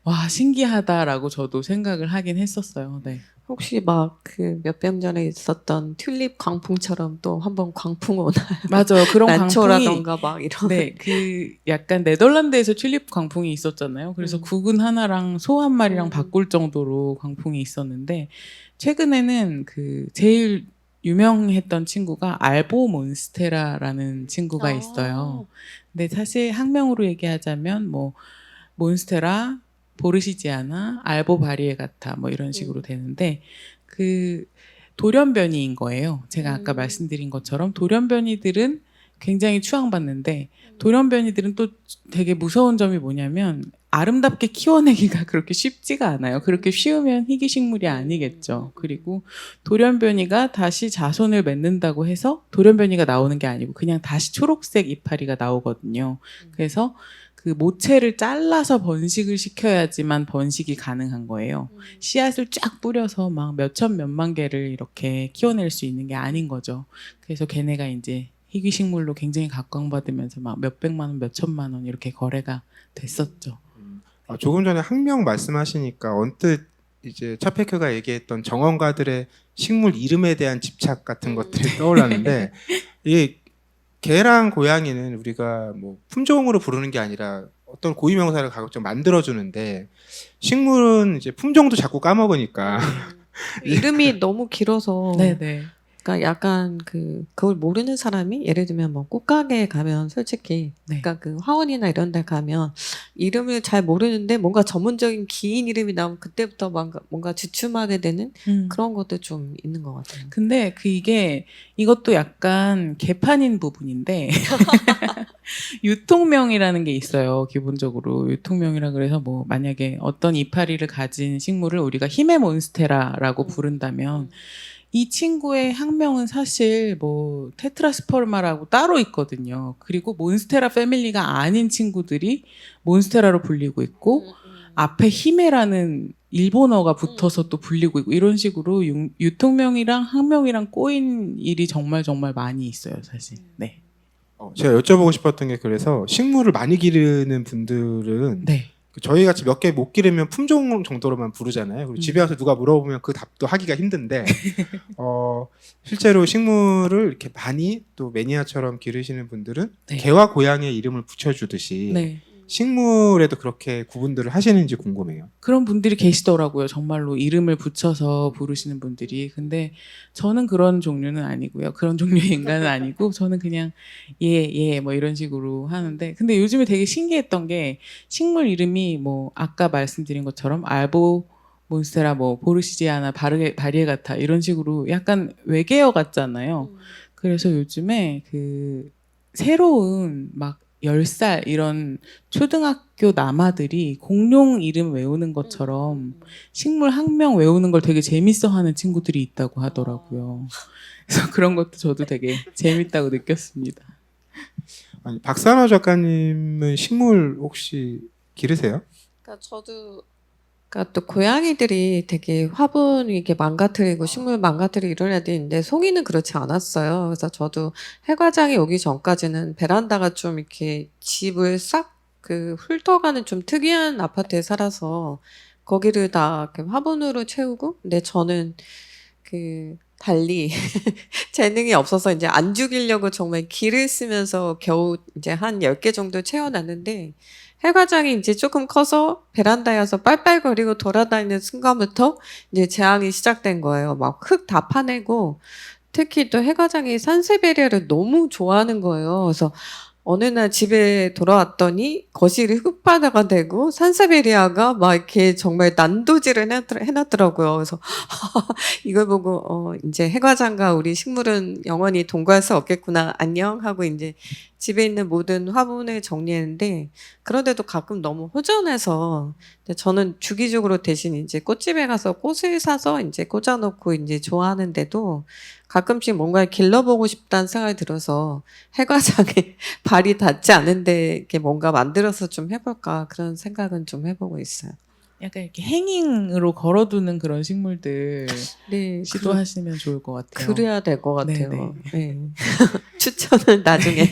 S3: 와 신기하다라고 저도 생각을 하긴 했었어요. 네.
S2: 혹시 막 그 몇 년 전에 있었던 튤립 광풍처럼 또 한번 광풍 오나요?
S3: 맞아요. 그런 광풍이
S2: 난초라던가 막 이런.
S3: 네, 그 약간 네덜란드에서 튤립 광풍이 있었잖아요. 그래서 구근 하나랑 소 한 마리랑 바꿀 정도로 광풍이 있었는데 최근에는 그 제일 유명했던 친구가 알보 몬스테라라는 친구가 있어요. 근데 사실 학명으로 얘기하자면 몬스테라, 보르시지아나, 알보 바리에가타 이런 식으로 되는데 그 돌연변이인 거예요. 제가 아까 말씀드린 것처럼 돌연변이들은 굉장히 추앙받는데 돌연변이들은 또 되게 무서운 점이 뭐냐면 아름답게 키워내기가 그렇게 쉽지가 않아요. 그렇게 쉬우면 희귀식물이 아니겠죠. 그리고 돌연변이가 다시 자손을 맺는다고 해서 돌연변이가 나오는 게 아니고 그냥 다시 초록색 이파리가 나오거든요. 그래서 그 모체를 잘라서 번식을 시켜야지만 번식이 가능한 거예요. 씨앗을 쫙 뿌려서 막 몇천 몇만 개를 이렇게 키워낼 수 있는 게 아닌 거죠. 그래서 걔네가 이제 희귀식물로 굉장히 각광받으면서 막 몇백만 원, 몇천만 원 이렇게 거래가 됐었죠.
S1: 조금 전에 학명 말씀하시니까 언뜻 이제 차페크가 얘기했던 정원가들의 식물 이름에 대한 집착 같은 것들이 떠올랐는데 이 개랑 고양이는 우리가 뭐 품종으로 부르는 게 아니라 어떤 고유명사를 가급적 만들어주는데 식물은 이제 품종도 자꾸 까먹으니까
S2: 이름이 너무 길어서
S3: 네네.
S2: 그러니까 약간 그걸 모르는 사람이 예를 들면 뭐 꽃가게에 가면 솔직히
S3: 네.
S2: 그러니까 그 화원이나 이런 데 가면 이름을 잘 모르는데 뭔가 전문적인 긴 이름이 나오면 그때부터 뭔가 주춤하게 되는 그런 것도 좀 있는 것 같아요.
S3: 근데 이것도 약간 개판인 부분인데 유통명이라는 게 있어요. 기본적으로 유통명이라 그래서 뭐 만약에 어떤 이파리를 가진 식물을 우리가 힘의 몬스테라라고 부른다면 이 친구의 학명은 사실 뭐 테트라스퍼마라고 따로 있거든요. 그리고 몬스테라 패밀리가 아닌 친구들이 몬스테라로 불리고 있고 앞에 히메라는 일본어가 붙어서 또 불리고 있고 이런 식으로 유통명이랑 학명이랑 꼬인 일이 정말 정말 많이 있어요, 사실. 네.
S1: 제가 여쭤보고 싶었던 게 그래서 식물을 많이 기르는 분들은
S3: 네.
S1: 저희 같이 몇 개 못 기르면 품종 정도로만 부르잖아요. 그리고 집에 와서 누가 물어보면 그 답도 하기가 힘든데 실제로 식물을 이렇게 많이 또 매니아처럼 기르시는 분들은
S3: 네.
S1: 개와 고양이의 이름을 붙여주듯이
S3: 네.
S1: 식물에도 그렇게 구분들을 하시는지 궁금해요.
S3: 그런 분들이 계시더라고요. 정말로 이름을 붙여서 부르시는 분들이. 근데 저는 그런 종류는 아니고요. 그런 종류의 인간은 아니고 저는 그냥 예, 뭐 이런 식으로 하는데 근데 요즘에 되게 신기했던 게 식물 이름이 뭐 아까 말씀드린 것처럼 알보 몬스테라 뭐 보르시지아나 바리에가타 이런 식으로 약간 외계어 같잖아요. 그래서 요즘에 그 새로운 막 10살 이런 초등학교 남아들이 공룡 이름 외우는 것처럼 식물 학명 외우는 걸 되게 재밌어 하는 친구들이 있다고 하더라고요. 그래서 그런 것도 저도 되게 재밌다고 느꼈습니다.
S1: 아니, 박산호 작가님은 식물 혹시 기르세요?
S2: 그러니까 저도 그러니까 또 고양이들이 되게 화분 이렇게 망가뜨리고 식물 망가뜨리고 이런 애들이 있는데 송이는 그렇지 않았어요. 그래서 저도 해과장에 오기 전까지는 베란다가 좀 이렇게 집을 싹 훑어가는 좀 특이한 아파트에 살아서 거기를 다 이렇게 화분으로 채우고 근데 저는 달리 재능이 없어서 이제 안 죽이려고 정말 기를 쓰면서 겨우 이제 한 10개 정도 채워놨는데 해과장이 이제 조금 커서 베란다에 와서 빨빨거리고 돌아다니는 순간부터 이제 재앙이 시작된 거예요. 막 흙 다 파내고 특히 또 해과장이 산세베리아를 너무 좋아하는 거예요. 그래서 어느 날 집에 돌아왔더니 거실이 흙바다가 되고 산세베리아가 막 이렇게 정말 난도질을 해놨더라고요. 그래서 이걸 보고 이제 해과장과 우리 식물은 영원히 동거할 수 없겠구나 안녕 하고 이제 집에 있는 모든 화분을 정리했는데 그런데도 가끔 너무 허전해서 저는 주기적으로 대신 이제 꽃집에 가서 꽃을 사서 이제 꽂아놓고 이제 좋아하는데도 가끔씩 뭔가 길러보고 싶다는 생각이 들어서 해과장에 발이 닿지 않은데 이렇게 뭔가 만들어서 좀 해볼까 그런 생각은 좀 해보고 있어요.
S3: 약간 이렇게 행잉으로 걸어두는 그런 식물들
S2: 네,
S3: 시도하시면 좋을 것 같아요.
S2: 그래야 될 것 같아요.
S3: 네네.
S2: 네. 추천은 나중에.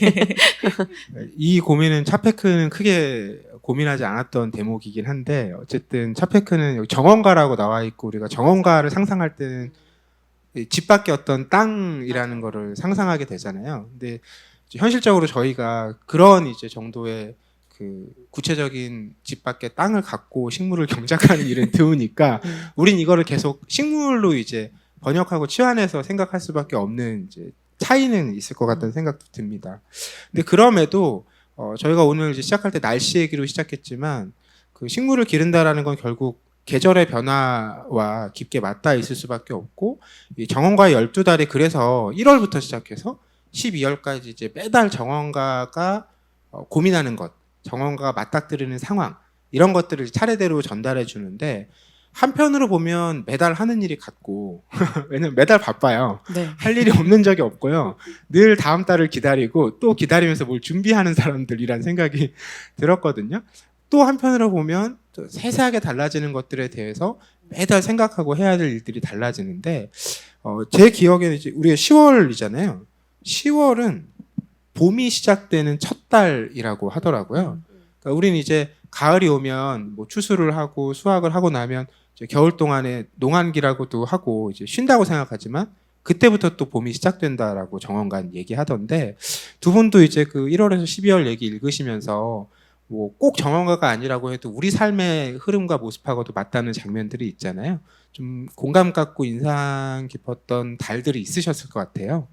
S1: 이 고민은 차페크는 크게 고민하지 않았던 대목이긴 한데 어쨌든 차페크는 여기 정원가라고 나와 있고 우리가 정원가를 상상할 때는 집 밖에 어떤 땅이라는 거를 상상하게 되잖아요. 근데 이제 현실적으로 저희가 그런 이제 정도의 구체적인 집 밖에 땅을 갖고 식물을 경작하는 일은 드우니까 우린 이거를 계속 식물로 이제 번역하고 치환해서 생각할 수밖에 없는 이제 차이는 있을 것 같다는 생각도 듭니다. 근데 그럼에도 저희가 오늘 이제 시작할 때 날씨 얘기로 시작했지만 그 식물을 기른다라는 건 결국 계절의 변화와 깊게 맞닿아 있을 수밖에 없고 이 정원가의 12달이 그래서 1월부터 시작해서 12월까지 이제 매달 정원가가 고민하는 것, 정원가가 맞닥뜨리는 상황 이런 것들을 차례대로 전달해 주는데 한편으로 보면 매달 하는 일이 같고 왜냐면 매달 바빠요.
S3: 네.
S1: 할 일이 없는 적이 없고요. 늘 다음 달을 기다리고 또 기다리면서 뭘 준비하는 사람들이란 생각이 들었거든요. 또 한편으로 보면 또 세세하게 달라지는 것들에 대해서 매달 생각하고 해야 될 일들이 달라지는데 제 기억에는 이제 우리가 10월이잖아요. 10월은 봄이 시작되는 첫 달이라고 하더라고요. 그러니까 우리는 이제 가을이 오면 뭐 추수를 하고 수확을 하고 나면 이제 겨울 동안에 농한기라고도 하고 이제 쉰다고 생각하지만 그때부터 또 봄이 시작된다라고 정원관 얘기하던데 두 분도 이제 그 1월에서 12월 얘기 읽으시면서 뭐 꼭 정원가가 아니라고 해도 우리 삶의 흐름과 모습하고도 맞닿는 장면들이 있잖아요. 좀 공감 갖고 인상 깊었던 달들이 있으셨을 것 같아요.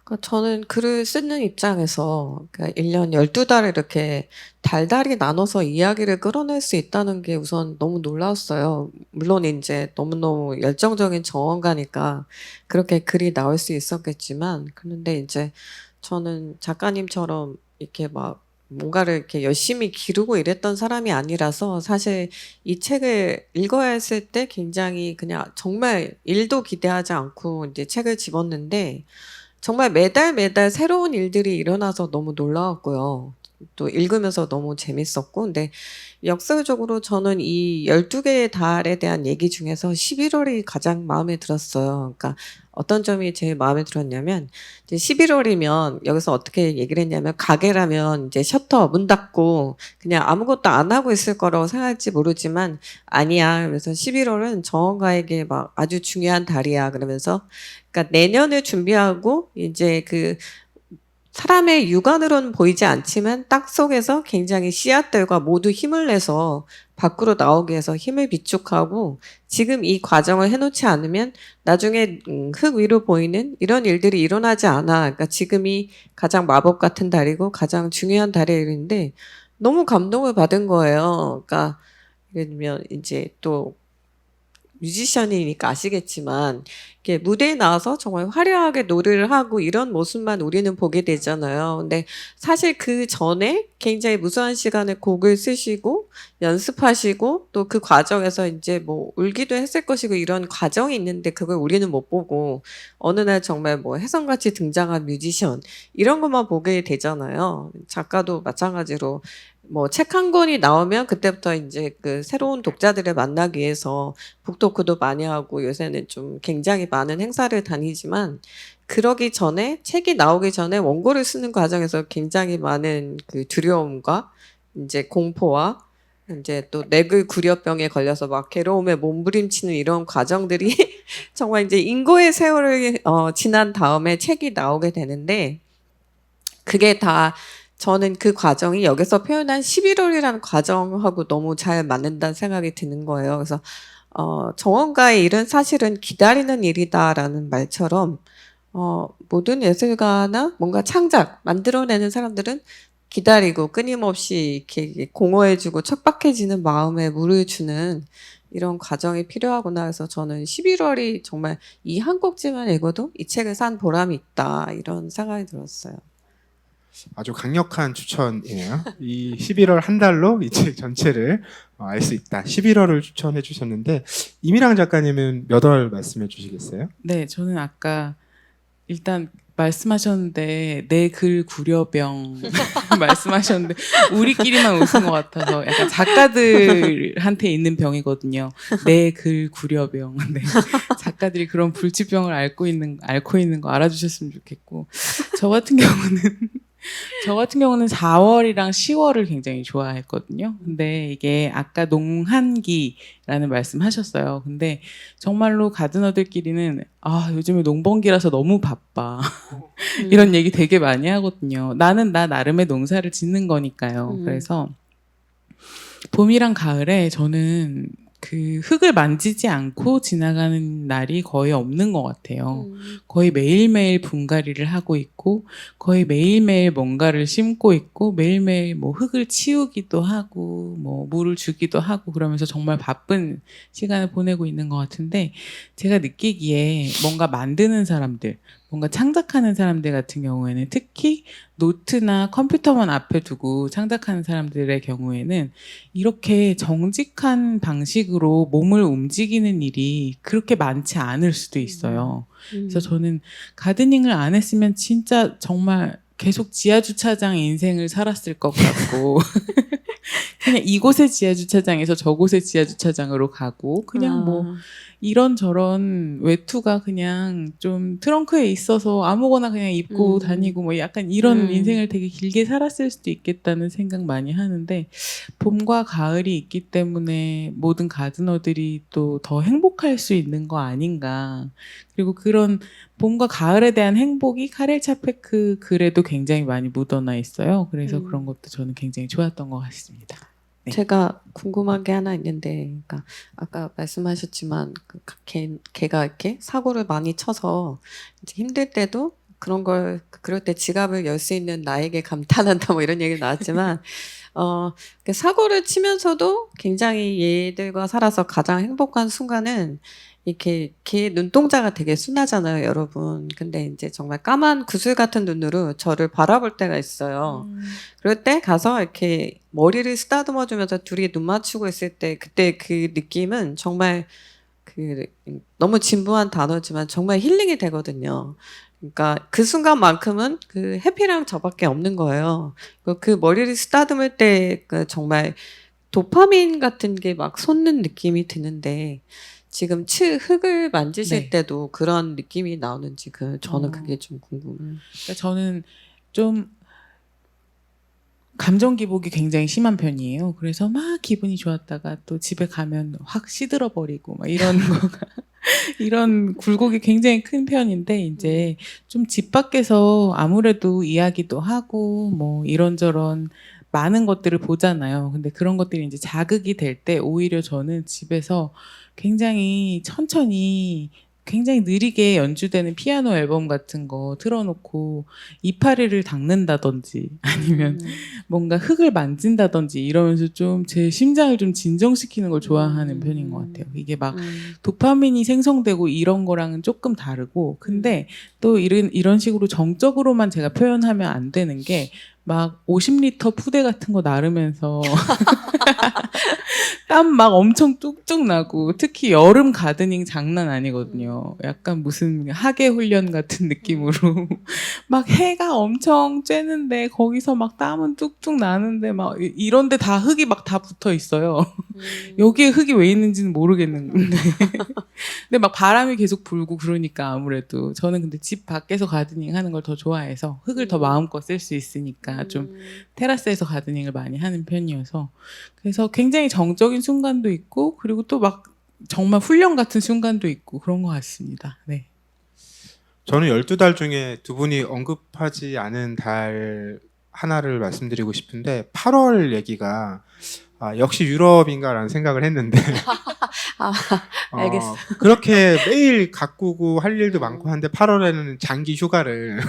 S2: 그러니까 저는 글을 쓰는 입장에서 그러니까 1년 12달을 이렇게 달달이 나눠서 이야기를 끌어낼 수 있다는 게 우선 너무 놀라웠어요. 물론 이제 너무너무 열정적인 정원가니까 그렇게 글이 나올 수 있었겠지만, 그런데 이제 저는 작가님처럼 이렇게 막 뭔가를 이렇게 열심히 기르고 이랬던 사람이 아니라서 사실 이 책을 읽어야 했을 때 굉장히 그냥 정말 일도 기대하지 않고 이제 책을 집었는데 정말 매달 매달 새로운 일들이 일어나서 너무 놀라웠고요. 또 읽으면서 너무 재밌었고, 근데 역설적으로 저는 이 12개의 달에 대한 얘기 중에서 11월이 가장 마음에 들었어요. 그러니까 어떤 점이 제일 마음에 들었냐면, 이제 11월이면 여기서 어떻게 얘기를 했냐면, 가게라면 이제 셔터 문 닫고 그냥 아무것도 안 하고 있을 거라고 생각할지 모르지만, 아니야. 그래서 11월은 정원가에게 막 아주 중요한 달이야. 그러면서, 그러니까 내년을 준비하고 이제 그 사람의 육안으로는 보이지 않지만 땅 속에서 굉장히 씨앗들과 모두 힘을 내서 밖으로 나오기 위해서 힘을 비축하고 지금 이 과정을 해놓지 않으면 나중에 흙 위로 보이는 이런 일들이 일어나지 않아. 그러니까 지금이 가장 마법 같은 달이고 가장 중요한 달인데 너무 감동을 받은 거예요. 그러니까 예를 들면 이제 또 뮤지션이니까 아시겠지만 이렇게 무대에 나와서 정말 화려하게 노래를 하고 이런 모습만 우리는 보게 되잖아요. 근데 사실 그 전에 굉장히 무수한 시간을 곡을 쓰시고 연습하시고 또 그 과정에서 이제 뭐 울기도 했을 것이고 이런 과정이 있는데 그걸 우리는 못 보고 어느 날 정말 뭐 혜성같이 등장한 뮤지션 이런 것만 보게 되잖아요. 작가도 마찬가지로 뭐 책 한 권이 나오면 그때부터 이제 그 새로운 독자들을 만나기 위해서 북토크도 많이 하고 요새는 좀 굉장히 많은 행사를 다니지만 그러기 전에 책이 나오기 전에 원고를 쓰는 과정에서 굉장히 많은 그 두려움과 이제 공포와 이제 또 뇌굴구려병에 걸려서 막 괴로움에 몸부림치는 이런 과정들이 정말 이제 인고의 세월을 지난 다음에 책이 나오게 되는데 그게 다 저는 그 과정이 여기서 표현한 11월이라는 과정하고 너무 잘 맞는다는 생각이 드는 거예요. 그래서 정원가의 일은 사실은 기다리는 일이다라는 말처럼 모든 예술가나 뭔가 창작 만들어내는 사람들은 기다리고 끊임없이 이렇게 공허해지고 척박해지는 마음에 물을 주는 이런 과정이 필요하구나 해서 저는 11월이 정말 이 한 꼭지만 읽어도 이 책을 산 보람이 있다 이런 생각이 들었어요.
S1: 아주 강력한 추천이네요. 이 11월 한 달로 이 책 전체를 알 수 있다. 11월을 추천해 주셨는데 이미랑 작가님은 몇 월 말씀해 주시겠어요?
S3: 네, 저는 아까 일단 말씀하셨는데 내 글 구려병 말씀하셨는데 우리끼리만 웃은 것 같아서 약간 작가들한테 있는 병이거든요. 내 글 구려병. 네. 작가들이 그런 불치병을 앓고 있는 거 알아주셨으면 좋겠고 저 같은 경우는 4월이랑 10월을 굉장히 좋아했거든요. 근데 이게 아까 농한기라는 말씀하셨어요. 근데 정말로 가드너들끼리는 요즘에 농번기라서 너무 바빠. 이런 얘기 되게 많이 하거든요. 나는 나 나름의 농사를 짓는 거니까요. 그래서 봄이랑 가을에 저는 그 흙을 만지지 않고 지나가는 날이 거의 없는 것 같아요. 거의 매일매일 분갈이를 하고 있고 거의 매일매일 뭔가를 심고 있고 매일매일 뭐 흙을 치우기도 하고 뭐 물을 주기도 하고 그러면서 정말 바쁜 시간을 보내고 있는 것 같은데 제가 느끼기에 뭔가 만드는 사람들 뭔가 창작하는 사람들 같은 경우에는 특히 노트나 컴퓨터만 앞에 두고 창작하는 사람들의 경우에는 이렇게 정직한 방식으로 몸을 움직이는 일이 그렇게 많지 않을 수도 있어요. 그래서 저는 가드닝을 안 했으면 진짜 정말 계속 지하주차장 인생을 살았을 것 같고 그냥 이곳의 지하주차장에서 저곳의 지하주차장으로 가고 그냥 뭐 이런저런 외투가 그냥 좀 트렁크에 있어서 아무거나 그냥 입고 다니고 뭐 약간 이런 인생을 되게 길게 살았을 수도 있겠다는 생각 많이 하는데 봄과 가을이 있기 때문에 모든 가드너들이 또 더 행복할 수 있는 거 아닌가. 그리고 그런 봄과 가을에 대한 행복이 카렐 차페크 글에도 굉장히 많이 묻어나 있어요. 그래서 그런 것도 저는 굉장히 좋았던 것 같습니다. 네.
S2: 제가 궁금한 게 하나 있는데, 그러니까 아까 말씀하셨지만 걔가 이렇게 사고를 많이 쳐서 이제 힘들 때도 그런 걸 그럴 때 지갑을 열 수 있는 나에게 감탄한다 뭐 이런 얘기 나왔지만 사고를 치면서도 굉장히 얘들과 살아서 가장 행복한 순간은 이렇게 걔 눈동자가 되게 순하잖아요, 여러분. 근데 이제 정말 까만 구슬 같은 눈으로 저를 바라볼 때가 있어요. 그럴 때 가서 이렇게 머리를 쓰다듬어 주면서 둘이 눈 맞추고 있을 때 그때 그 느낌은 정말 너무 진부한 단어지만 정말 힐링이 되거든요. 그러니까 그 순간만큼은 그 해피랑 저밖에 없는 거예요. 그 머리를 쓰다듬을 때 정말 도파민 같은 게 막 솟는 느낌이 드는데 지금 흙을 만지실
S3: 네.
S2: 때도 그런 느낌이 나오는지 저는 그게 좀 궁금해요.
S3: 그러니까 저는 좀 감정 기복이 굉장히 심한 편이에요. 그래서 막 기분이 좋았다가 또 집에 가면 확 시들어 버리고 막 이런 거가 이런 굴곡이 굉장히 큰 편인데 이제 좀 집 밖에서 아무래도 이야기도 하고 뭐 이런저런 많은 것들을 보잖아요. 근데 그런 것들이 이제 자극이 될 때 오히려 저는 집에서 굉장히 천천히 굉장히 느리게 연주되는 피아노 앨범 같은 거 틀어놓고 이파리를 닦는다든지 아니면 뭔가 흙을 만진다든지 이러면서 좀 제 심장을 좀 진정시키는 걸 좋아하는 편인 것 같아요. 이게 막 도파민이 생성되고 이런 거랑은 조금 다르고 근데 또 이런 식으로 정적으로만 제가 표현하면 안 되는 게 막 50리터 푸대 같은 거 나르면서 땀 막 엄청 뚝뚝 나고 특히 여름 가드닝 장난 아니거든요. 약간 무슨 하계 훈련 같은 느낌으로 막 해가 엄청 쬐는데 거기서 막 땀은 뚝뚝 나는데 막 이런데 다 흙이 막 다 붙어 있어요. 여기에 흙이 왜 있는지는 모르겠는데 근데 막 바람이 계속 불고 그러니까 아무래도 저는 근데 집 밖에서 가드닝 하는 걸 더 좋아해서 흙을 더 마음껏 쓸 수 있으니까 좀 테라스에서 가드닝을 많이 하는 편이어서 그래서 굉장히 정적인 순간도 있고 그리고 또 막 정말 훈련 같은 순간도 있고 그런 것 같습니다. 네.
S1: 저는 12달 중에 두 분이 언급하지 않은 달 하나를 말씀드리고 싶은데 8월 얘기가 역시 유럽인가라는 생각을 했는데
S2: 알겠어.
S1: 그렇게 매일 가꾸고 할 일도 많고 한데 8월에는 장기 휴가를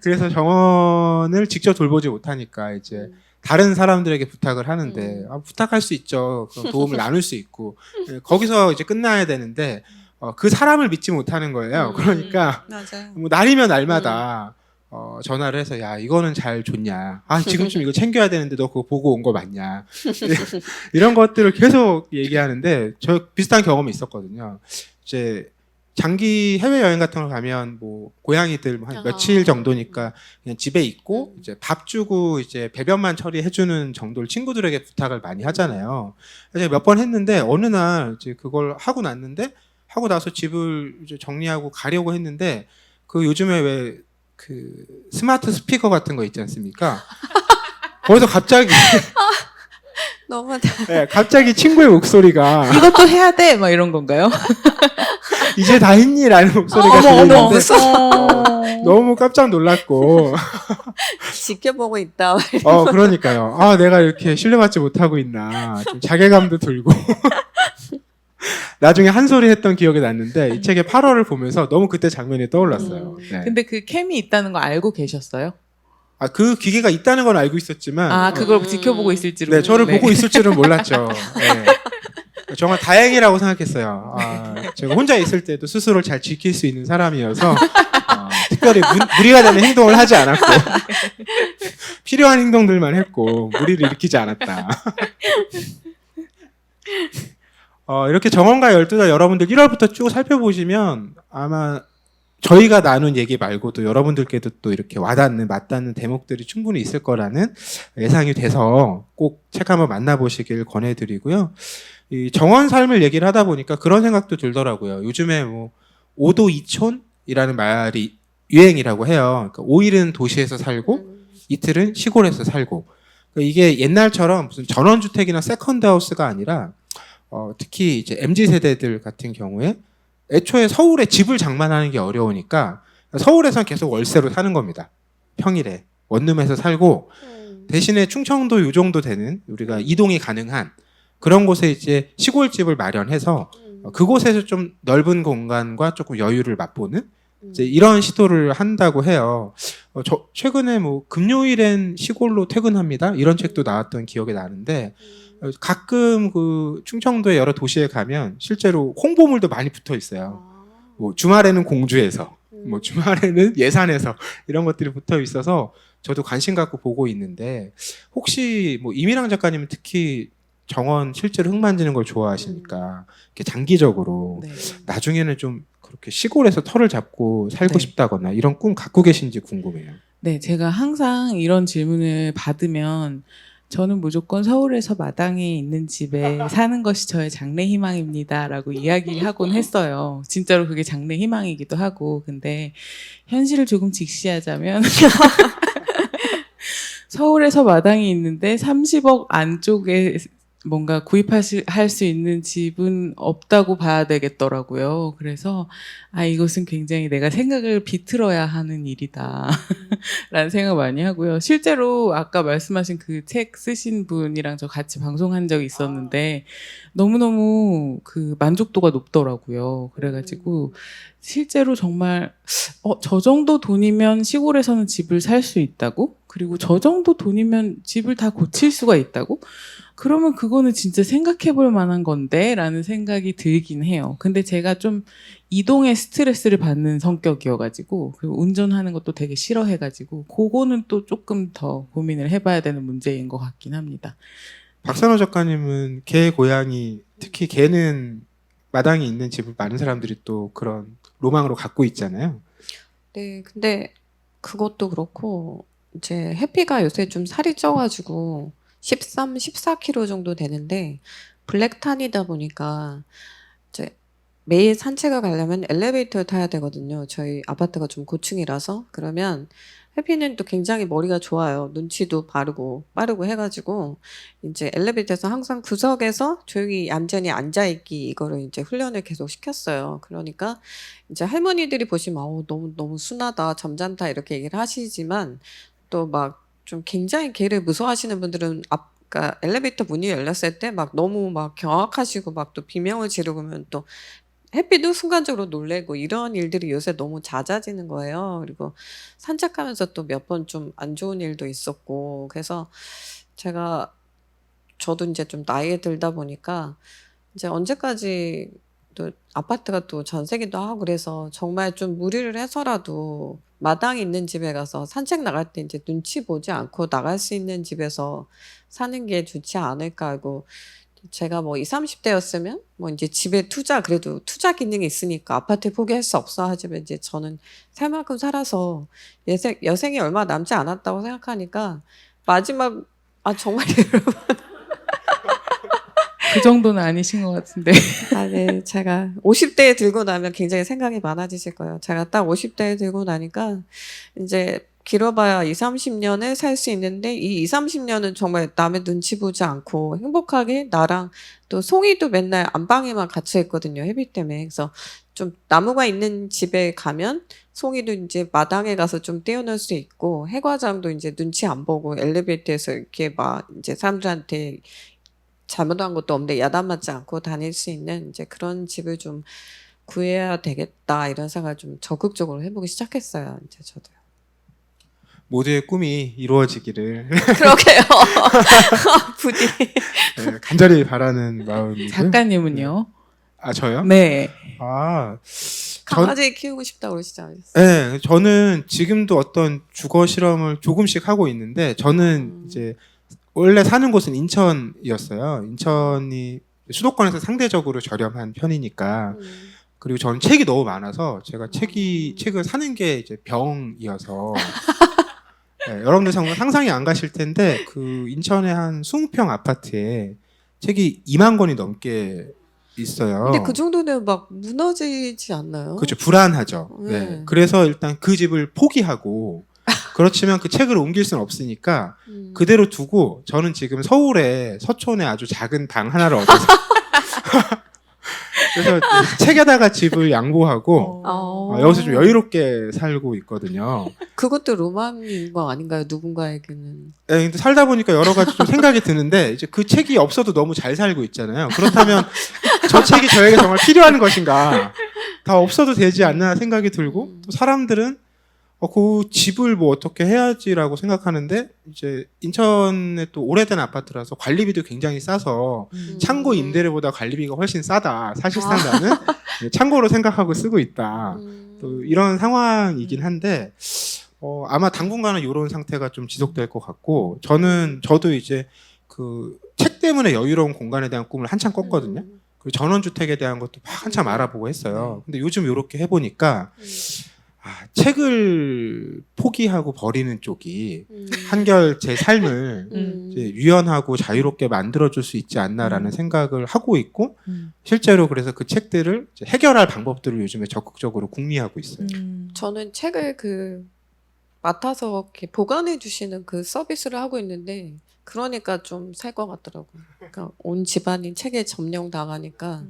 S1: 그래서 정원을 직접 돌보지 못하니까 이제 다른 사람들에게 부탁을 하는데 부탁할 수 있죠. 그럼 도움을 나눌 수 있고 거기서 이제 끝나야 되는데 그 사람을 믿지 못하는 거예요. 그러니까
S2: 맞아요.
S1: 뭐 날이면 날마다 전화를 해서 야 이거는 잘 줬냐 지금쯤 이거 챙겨야 되는데 너 그거 보고 온 거 맞냐 이런 것들을 계속 얘기하는데 저 비슷한 경험이 있었거든요. 이제 장기 해외 여행 같은 거 가면 뭐 고양이들 한 며칠 정도니까 그냥 집에 있고 이제 밥 주고 이제 배변만 처리해 주는 정도를 친구들에게 부탁을 많이 하잖아요. 그래서 몇 번 했는데 어느 날 이제 그걸 하고 나서 집을 이제 정리하고 가려고 했는데 그 요즘에 왜 그 스마트 스피커 같은 거 있지 않습니까? 거기서 갑자기
S2: 너무
S1: 네, 갑자기 친구의 목소리가
S3: 이것도 해야 돼! 막 이런 건가요?
S1: 이제 다 했니? 라는 목소리가 들리는데 너무 깜짝 놀랐고
S2: 지켜보고 있다.
S1: 그러니까요. 내가 이렇게 신뢰받지 못하고 있나 좀 자괴감도 들고 나중에 한 소리 했던 기억이 났는데 이 책의 8월을 보면서 너무 그때 장면이 떠올랐어요. 네.
S3: 근데 그 캠이 있다는 거 알고 계셨어요?
S1: 그 기계가 있다는 건 알고 있었지만
S3: 그걸 지켜보고 있을 줄은.
S1: 네, 저를 보고 있을 줄은 몰랐죠. 네. 정말 다행이라고 생각했어요. 제가 혼자 있을 때도 스스로를 잘 지킬 수 있는 사람이어서 특별히 무리가 되는 행동을 하지 않았고 필요한 행동들만 했고 무리를 일으키지 않았다. 이렇게 정원가 12달 여러분들 1월부터 쭉 살펴보시면 아마 저희가 나눈 얘기 말고도 여러분들께도 또 이렇게 맞닿는 대목들이 충분히 있을 거라는 예상이 돼서 꼭 책 한번 만나보시길 권해드리고요. 이 정원 삶을 얘기를 하다 보니까 그런 생각도 들더라고요. 요즘에 뭐 5도 2촌이라는 말이 유행이라고 해요. 그러니까 5일은 도시에서 살고 이틀은 시골에서 살고. 그러니까 이게 옛날처럼 무슨 전원주택이나 세컨드하우스가 아니라 특히 이제 MZ 세대들 같은 경우에 애초에 서울에 집을 장만하는 게 어려우니까 서울에선 계속 월세로 사는 겁니다. 평일에 원룸에서 살고 대신에 충청도 요 정도 되는 우리가 이동이 가능한 그런 곳에 이제 시골집을 마련해서 그곳에서 좀 넓은 공간과 조금 여유를 맛보는 이제 이런 시도를 한다고 해요. 저 최근에 뭐 금요일엔 시골로 퇴근합니다 이런 책도 나왔던 기억이 나는데 가끔 그 충청도의 여러 도시에 가면 실제로 홍보물도 많이 붙어 있어요. 뭐 주말에는 공주에서, 뭐 주말에는 예산에서 이런 것들이 붙어 있어서 저도 관심 갖고 보고 있는데 혹시 뭐 이미랑 작가님은 특히 정원 실제로 흙 만지는 걸 좋아하시니까 이렇게 장기적으로
S3: 네.
S1: 나중에는 좀 그렇게 시골에서 터를 잡고 살고
S3: 네.
S1: 싶다거나 이런 꿈 갖고 계신지 궁금해요.
S3: 네, 제가 항상 이런 질문을 받으면 저는 무조건 서울에서 마당에 있는 집에 사는 것이 저의 장래 희망입니다라고 이야기하곤 했어요. 진짜로 그게 장래 희망이기도 하고. 근데 현실을 조금 직시하자면 서울에서 마당이 있는데 30억 안쪽에 뭔가 할 수 있는 집은 없다고 봐야 되겠더라고요. 그래서 이것은 굉장히 내가 생각을 비틀어야 하는 일이다 라는 생각 많이 하고요. 실제로 아까 말씀하신 그 책 쓰신 분이랑 저 같이 방송한 적이 있었는데 너무너무 그 만족도가 높더라고요. 그래가지고 실제로 정말 저 정도 돈이면 시골에서는 집을 살 수 있다고? 그리고 저 정도 돈이면 집을 다 고칠 수가 있다고? 그러면 그거는 진짜 생각해 볼 만한 건데? 라는 생각이 들긴 해요. 근데 제가 좀 이동에 스트레스를 받는 성격이어가지고, 그리고 운전하는 것도 되게 싫어해가지고, 그거는 또 조금 더 고민을 해봐야 되는 문제인 것 같긴 합니다.
S1: 박선호 작가님은 개, 고양이, 특히 개는 마당이 있는 집을 많은 사람들이 또 그런 로망으로 갖고 있잖아요.
S2: 네, 근데 그것도 그렇고 이제 해피가 요새 좀 살이 쪄가지고 13, 14kg 정도 되는데 블랙탄이다 보니까 이제 매일 산책을 가려면 엘리베이터를 타야 되거든요. 저희 아파트가 좀 고층이라서. 그러면 해피는 또 굉장히 머리가 좋아요. 눈치도 빠르고 해가지고 이제 엘리베이터에서 항상 구석에서 조용히 얌전히 앉아있기 이거를 이제 훈련을 계속 시켰어요. 그러니까 이제 할머니들이 보시면 너무 순하다, 점잖다 이렇게 얘기를 하시지만 또 막 좀 굉장히 개를 무서워하시는 분들은 그러니까 엘리베이터 문이 열렸을 때 막 너무 막 경악하시고 막 또 비명을 지르면 또 해피도 순간적으로 놀래고 이런 일들이 요새 너무 잦아지는 거예요. 그리고 산책하면서 또 몇 번 좀 안 좋은 일도 있었고 그래서 저도 이제 좀 나이에 들다 보니까 이제 언제까지 또 아파트가 또 전세기도 하고 그래서 정말 좀 무리를 해서라도 마당이 있는 집에 가서 산책 나갈 때 이제 눈치 보지 않고 나갈 수 있는 집에서 사는 게 좋지 않을까 하고 제가 뭐 20, 30대였으면 뭐 이제 집에 그래도 투자 기능이 있으니까 아파트 포기할 수 없어 하지만 이제 저는 살 만큼 살아서 여생이 얼마 남지 않았다고 생각하니까 마지막 정말 여러분
S3: 그 정도는 아니신 것 같은데.
S2: 네. 제가 50대에 들고 나면 굉장히 생각이 많아지실 거예요. 제가 딱 50대에 들고 나니까 이제 길어봐야 20, 30년을 살 수 있는데 이 20, 30년은 정말 남의 눈치 보지 않고 행복하게 나랑 또 송이도 맨날 안방에만 갇혀 있거든요. 햇빛 때문에. 그래서 좀 나무가 있는 집에 가면 송이도 이제 마당에 가서 좀 떼어놓을 수 있고 해과장도 이제 눈치 안 보고 엘리베이터에서 이렇게 막 이제 사람들한테 잘못한 것도 없는데 야단맞지 않고 다닐 수 있는 이제 그런 집을 좀 구해야 되겠다 이런 생각을 좀 적극적으로 해보기 시작했어요. 이제 저도요.
S1: 모두의 꿈이 이루어지기를
S2: 그러게요. 부디.
S1: 네, 간절히 바라는 마음이고요.
S3: 작가님은요?
S1: 저요?
S3: 네.
S2: 강아지 키우고 싶다고 그러시지 않으셨어요?
S1: 네, 저는 지금도 어떤 주거 실험을 조금씩 하고 있는데 저는 이제 원래 사는 곳은 인천이었어요. 인천이 수도권에서 상대적으로 저렴한 편이니까. 그리고 저는 책이 너무 많아서 제가 책을 사는 게 이제 병이어서 네, 여러분들 상상이 안 가실 텐데 그 인천의 한 20평 아파트에 책이 2만 권이 넘게 있어요.
S2: 근데 그 정도는 막 무너지지 않나요?
S1: 그렇죠. 불안하죠. 네.
S2: 네.
S1: 그래서 일단 그 집을 포기하고 그렇지만 그 책을 옮길 수는 없으니까
S2: 음.
S1: 그대로 두고 저는 지금 서울에 서촌에 아주 작은 방 하나를 얻어서 그래서 책에다가 집을 양보하고 여기서 좀 여유롭게 살고 있거든요.
S2: 그것도 로망인 거 아닌가요? 누군가에게는.
S1: 네, 근데 살다 보니까 여러 가지 좀 생각이 드는데 이제 그 책이 없어도 너무 잘 살고 있잖아요. 그렇다면 저 책이 저에게 정말 필요한 것인가? 다 없어도 되지 않나 생각이 들고 또 사람들은 그 집을 뭐 어떻게 해야지라고 생각하는데 이제 인천에 또 오래된 아파트라서 관리비도 굉장히 싸서 창고 임대료보다 관리비가 훨씬 싸다. 사실상 나는 창고로 생각하고 쓰고 있다. 또 이런 상황이긴 한데 아마 당분간은 이런 상태가 좀 지속될 것 같고 저도 이제 그 책 때문에 여유로운 공간에 대한 꿈을 한참 꿨거든요. 그리고 전원주택에 대한 것도 막 한참 알아보고 했어요. 근데 요즘 이렇게 해보니까 책을 포기하고 버리는 쪽이 한결 제 삶을 이제 유연하고 자유롭게 만들어줄 수 있지 않나라는 생각을 하고 있고 실제로 그래서 그 책들을 이제 해결할 방법들을 요즘에 적극적으로 궁리하고 있어요.
S2: 저는 책을 맡아서 이렇게 보관해 주시는 그 서비스를 하고 있는데 그러니까 좀 살 것 같더라고요. 그러니까 온 집안이 책에 점령 당하니까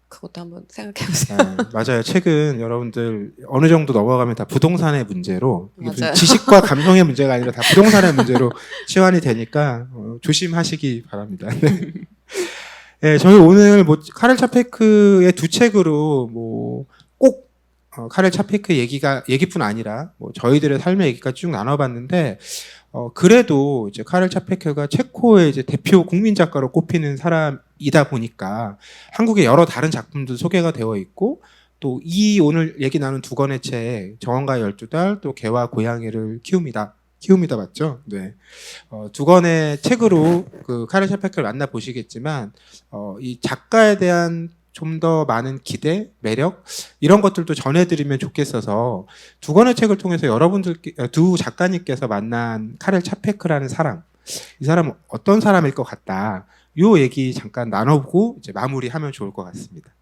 S2: 그것도 한번 생각해 보세요.
S1: 맞아요. 책은 여러분들 어느 정도 넘어가면 다 부동산의 문제로 이게 무슨
S2: 맞아요.
S1: 지식과 감성의 문제가 아니라 다 부동산의 문제로 치환이 되니까 조심하시기 바랍니다. 네. 네, 저희 오늘 뭐 카렐 차페크의 두 책으로 뭐 꼭 카렐 차페크 얘기뿐 아니라 뭐 저희들의 삶의 얘기까지 쭉 나눠봤는데 그래도 이제 카렐 차페크가 체코의 이제 대표 국민 작가로 꼽히는 사람이다 보니까 한국의 여러 다른 작품도 소개가 되어 있고 또 이 오늘 얘기 나눈 두 권의 책 정원가의 12달 또 개와 고양이를 키웁니다 맞죠? 네. 두 권의 책으로 그 카렐 차페크를 만나 보시겠지만 이 작가에 대한 좀 더 많은 기대, 매력 이런 것들도 전해드리면 좋겠어서 두 권의 책을 통해서 두 작가님께서 만난 카렐 차페크라는 사람, 이 사람은 어떤 사람일 것 같다. 요 얘기 잠깐 나눠보고 이제 마무리하면 좋을 것 같습니다.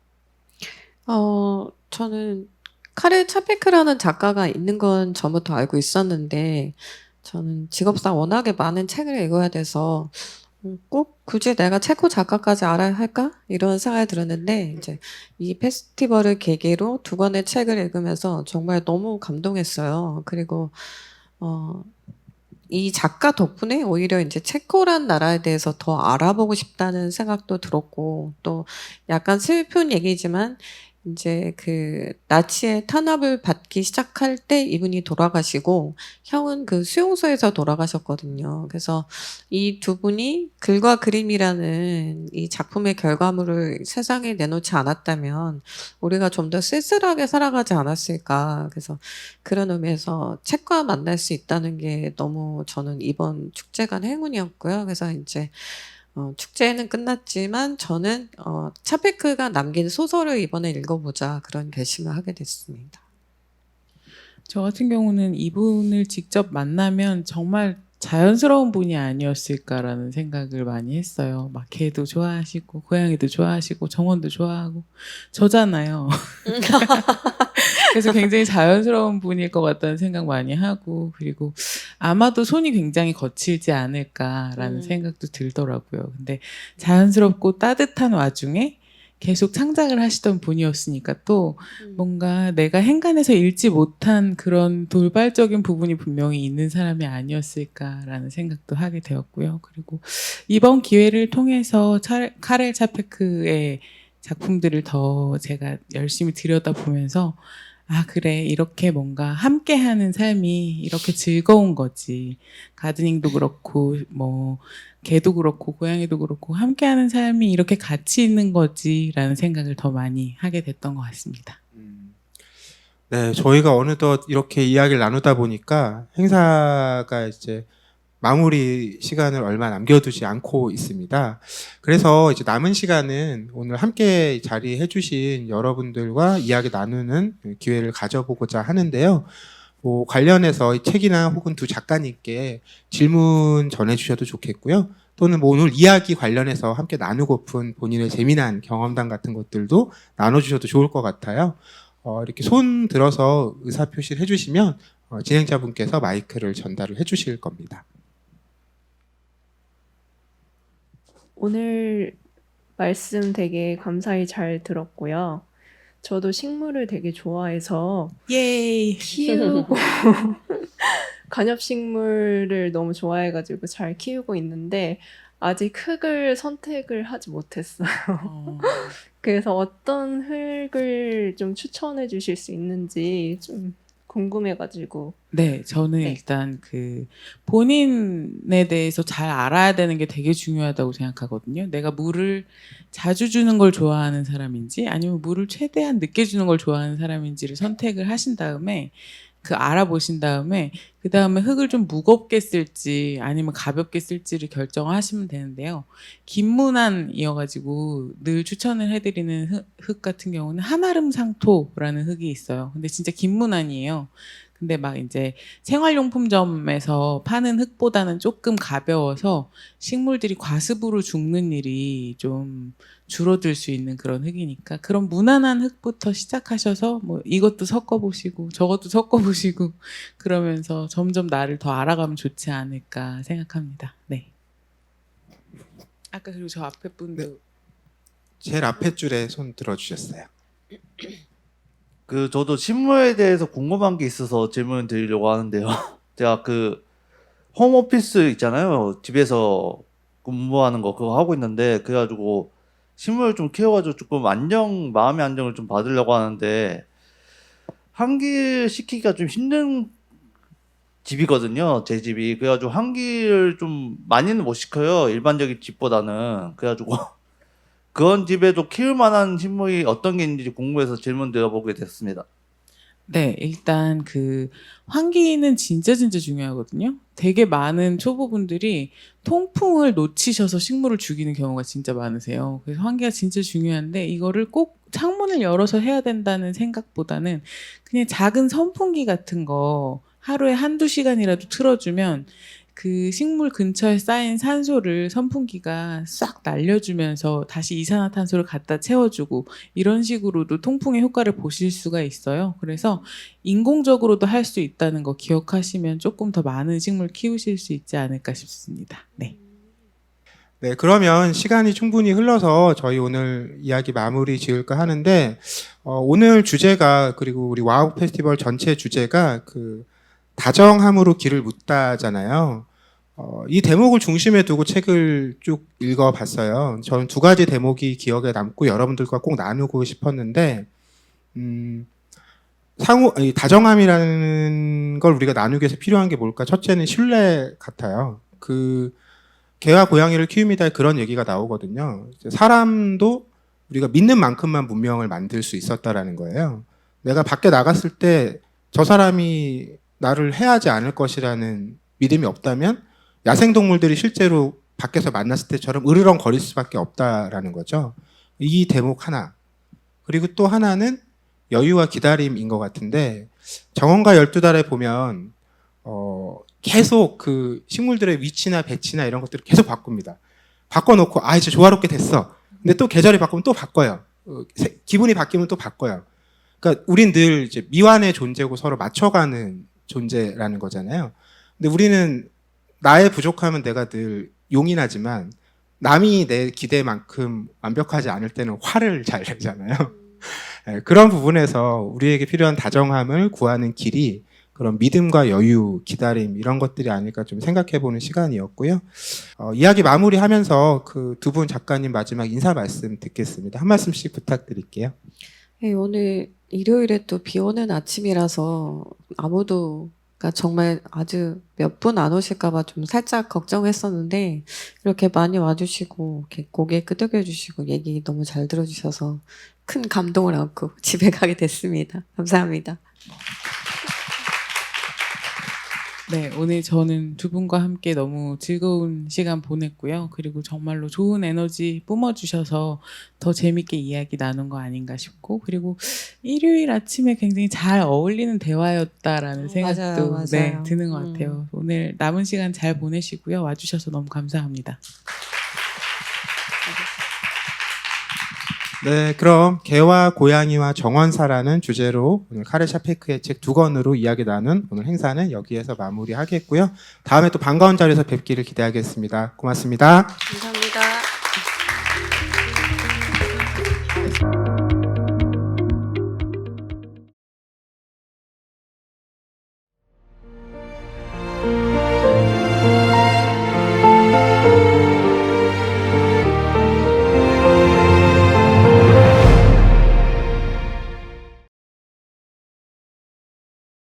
S2: 저는 카렐 차페크라는 작가가 있는 건 전부터 알고 있었는데 저는 직업상 워낙에 많은 책을 읽어야 돼서 꼭 굳이 내가 체코 작가까지 알아야 할까? 이런 생각이 들었는데 이제 이 페스티벌을 계기로 두 권의 책을 읽으면서 정말 너무 감동했어요. 그리고 이 작가 덕분에 오히려 이제 체코란 나라에 대해서 더 알아보고 싶다는 생각도 들었고 또 약간 슬픈 얘기지만 이제 그 나치의 탄압을 받기 시작할 때 이분이 돌아가시고 형은 그 수용소에서 돌아가셨거든요. 그래서 이 두 분이 글과 그림이라는 이 작품의 결과물을 세상에 내놓지 않았다면 우리가 좀 더 쓸쓸하게 살아가지 않았을까. 그래서 그런 의미에서 책과 만날 수 있다는 게 너무 저는 이번 축제가 행운이었고요. 그래서 이제 축제는 끝났지만 저는 차페크가 남긴 소설을 이번에 읽어보자 그런 결심을 하게 됐습니다.
S3: 저 같은 경우는 이분을 직접 만나면 정말 자연스러운 분이 아니었을까라는 생각을 많이 했어요. 막 개도 좋아하시고 고양이도 좋아하시고 정원도 좋아하고 저잖아요. 그래서 굉장히 자연스러운 분일 것 같다는 생각 많이 하고 그리고 아마도 손이 굉장히 거칠지 않을까라는 생각도 들더라고요. 근데 자연스럽고 따뜻한 와중에 계속 창작을 하시던 분이었으니까 또 뭔가 내가 행간에서 잃지 못한 그런 돌발적인 부분이 분명히 있는 사람이 아니었을까라는 생각도 하게 되었고요. 그리고 이번 기회를 통해서 카렐 차페크의 작품들을 더 제가 열심히 들여다보면서 아, 그래. 이렇게 뭔가 함께하는 삶이 이렇게 즐거운 거지. 가드닝도 그렇고, 뭐, 개도 그렇고, 고양이도 그렇고, 함께하는 삶이 이렇게 가치 있는 거지라는 생각을 더 많이 하게 됐던 것 같습니다.
S1: 네, 저희가 어느덧 이렇게 이야기를 나누다 보니까 행사가 이제 마무리 시간을 얼마 남겨두지 않고 있습니다. 그래서 이제 남은 시간은 오늘 함께 자리해 주신 여러분들과 이야기 나누는 기회를 가져보고자 하는데요. 뭐 관련해서 이 책이나 혹은 두 작가님께 질문 전해주셔도 좋겠고요. 또는 뭐 오늘 이야기 관련해서 함께 나누고픈 본인의 재미난 경험담 같은 것들도 나눠주셔도 좋을 것 같아요. 이렇게 손 들어서 의사표시를 해주시면 진행자분께서 마이크를 전달을 해주실 겁니다.
S4: 오늘 말씀 되게 감사히 잘 들었고요. 저도 식물을 되게 좋아해서
S3: 예이.
S4: 키우고 관엽식물을 너무 좋아해가지고 잘 키우고 있는데 아직 흙을 선택을 하지 못했어요. 그래서 어떤 흙을 좀 추천해 주실 수 있는지 좀 궁금해가지고.
S3: 네, 저는
S4: 네.
S3: 일단 그 본인에 대해서 잘 알아야 되는 게 되게 중요하다고 생각하거든요. 내가 물을 자주 주는 걸 좋아하는 사람인지 아니면 물을 최대한 늦게 주는 걸 좋아하는 사람인지를 선택을 하신 다음에 알아보신 다음에 그 다음에 흙을 좀 무겁게 쓸지 아니면 가볍게 쓸지를 결정하시면 되는데요. 김문환이어가지고 늘 추천을 해드리는 흙 같은 경우는 한아름상토라는 흙이 있어요. 근데 진짜 김문환이에요. 근데 막 이제 생활용품점에서 파는 흙보다는 조금 가벼워서 식물들이 과습으로 죽는 일이 좀 줄어들 수 있는 그런 흙이니까 그런 무난한 흙부터 시작하셔서 뭐 이것도 섞어보시고 저것도 섞어보시고 그러면서 점점 나를 더 알아가면 좋지 않을까 생각합니다. 네. 아까 그리고 저 앞에 분도
S1: 네. 제일 앞에 줄에 손 들어주셨어요.
S5: 저도 식물에 대해서 궁금한 게 있어서 질문 드리려고 하는데요. 제가 홈오피스 있잖아요. 집에서 근무하는 거 그거 하고 있는데 그래가지고 식물을 좀 키워가지고 조금 마음의 안정을 좀 받으려고 하는데 환기를 시키기가 좀 힘든 집이거든요. 제 집이. 그래가지고 환기를 좀 많이는 못 시켜요. 일반적인 집보다는. 그래가지고 그런 집에도 키울 만한 식물이 어떤 게 있는지 궁금해서 질문 드려보게 됐습니다.
S3: 네, 일단 환기는 진짜 중요하거든요. 되게 많은 초보분들이 통풍을 놓치셔서 식물을 죽이는 경우가 진짜 많으세요. 그래서 환기가 진짜 중요한데 이거를 꼭 창문을 열어서 해야 된다는 생각보다는 그냥 작은 선풍기 같은 거 하루에 한두 시간이라도 틀어주면 그 식물 근처에 쌓인 산소를 선풍기가 싹 날려주면서 다시 이산화탄소를 갖다 채워주고 이런 식으로도 통풍의 효과를 보실 수가 있어요. 그래서 인공적으로도 할 수 있다는 거 기억하시면 조금 더 많은 식물 키우실 수 있지 않을까 싶습니다. 네.
S1: 네, 그러면 시간이 충분히 흘러서 저희 오늘 이야기 마무리 지을까 하는데 오늘 주제가 그리고 우리 와우 페스티벌 전체 주제가 다정함으로 길을 묻다잖아요. 이 대목을 중심에 두고 책을 쭉 읽어봤어요. 저는 두 가지 대목이 기억에 남고 여러분들과 꼭 나누고 싶었는데 이 다정함이라는 걸 우리가 나누기 위해서 필요한 게 뭘까? 첫째는 신뢰 같아요. 개와 고양이를 키웁니다. 그런 얘기가 나오거든요. 사람도 우리가 믿는 만큼만 문명을 만들 수 있었다라는 거예요. 내가 밖에 나갔을 때 저 사람이 나를 해하지 않을 것이라는 믿음이 없다면 야생동물들이 실제로 밖에서 만났을 때처럼 으르렁 거릴 수밖에 없다라는 거죠. 이 대목 하나. 그리고 또 하나는 여유와 기다림인 것 같은데 정원가 12달에 보면 계속 식물들의 위치나 배치나 이런 것들을 계속 바꿉니다. 바꿔놓고 이제 조화롭게 됐어. 근데 또 계절이 바꾸면 또 바꿔요. 기분이 바뀌면 또 바꿔요. 그러니까 우린 늘 이제 미완의 존재고 서로 맞춰가는 존재라는 거잖아요. 근데 우리는 나의 부족함은 내가 늘 용인하지만 남이 내 기대만큼 완벽하지 않을 때는 화를 잘 내잖아요. 네, 그런 부분에서 우리에게 필요한 다정함을 구하는 길이 그런 믿음과 여유, 기다림 이런 것들이 아닐까 좀 생각해보는 시간이었고요. 이야기 마무리하면서 두 분 작가님 마지막 인사 말씀 듣겠습니다. 한 말씀씩 부탁드릴게요.
S2: 네, 오늘 일요일에 또 비 오는 아침이라서 아무도 그러니까 정말 아주 몇 분 안 오실까봐 좀 살짝 걱정했었는데 이렇게 많이 와주시고 이렇게 고개 끄덕여주시고 얘기 너무 잘 들어주셔서 큰 감동을 안고 집에 가게 됐습니다. 감사합니다.
S3: 네, 오늘 저는 두 분과 함께 너무 즐거운 시간 보냈고요. 그리고 정말로 좋은 에너지 뿜어주셔서 더 재밌게 이야기 나눈 거 아닌가 싶고, 그리고 일요일 아침에 굉장히 잘 어울리는 대화였다라는 생각도
S2: 맞아요.
S3: 네, 드는 것 같아요.
S2: 음.
S3: 오늘 남은 시간 잘 보내시고요. 와주셔서 너무 감사합니다.
S1: 네, 그럼 개와 고양이와 정원사라는 주제로 오늘 카레 샤페크의 책 2권으로 이야기 나눈 오늘 행사는 여기에서 마무리하겠고요. 다음에 또 반가운 자리에서 뵙기를 기대하겠습니다. 고맙습니다.
S2: 감사합니다.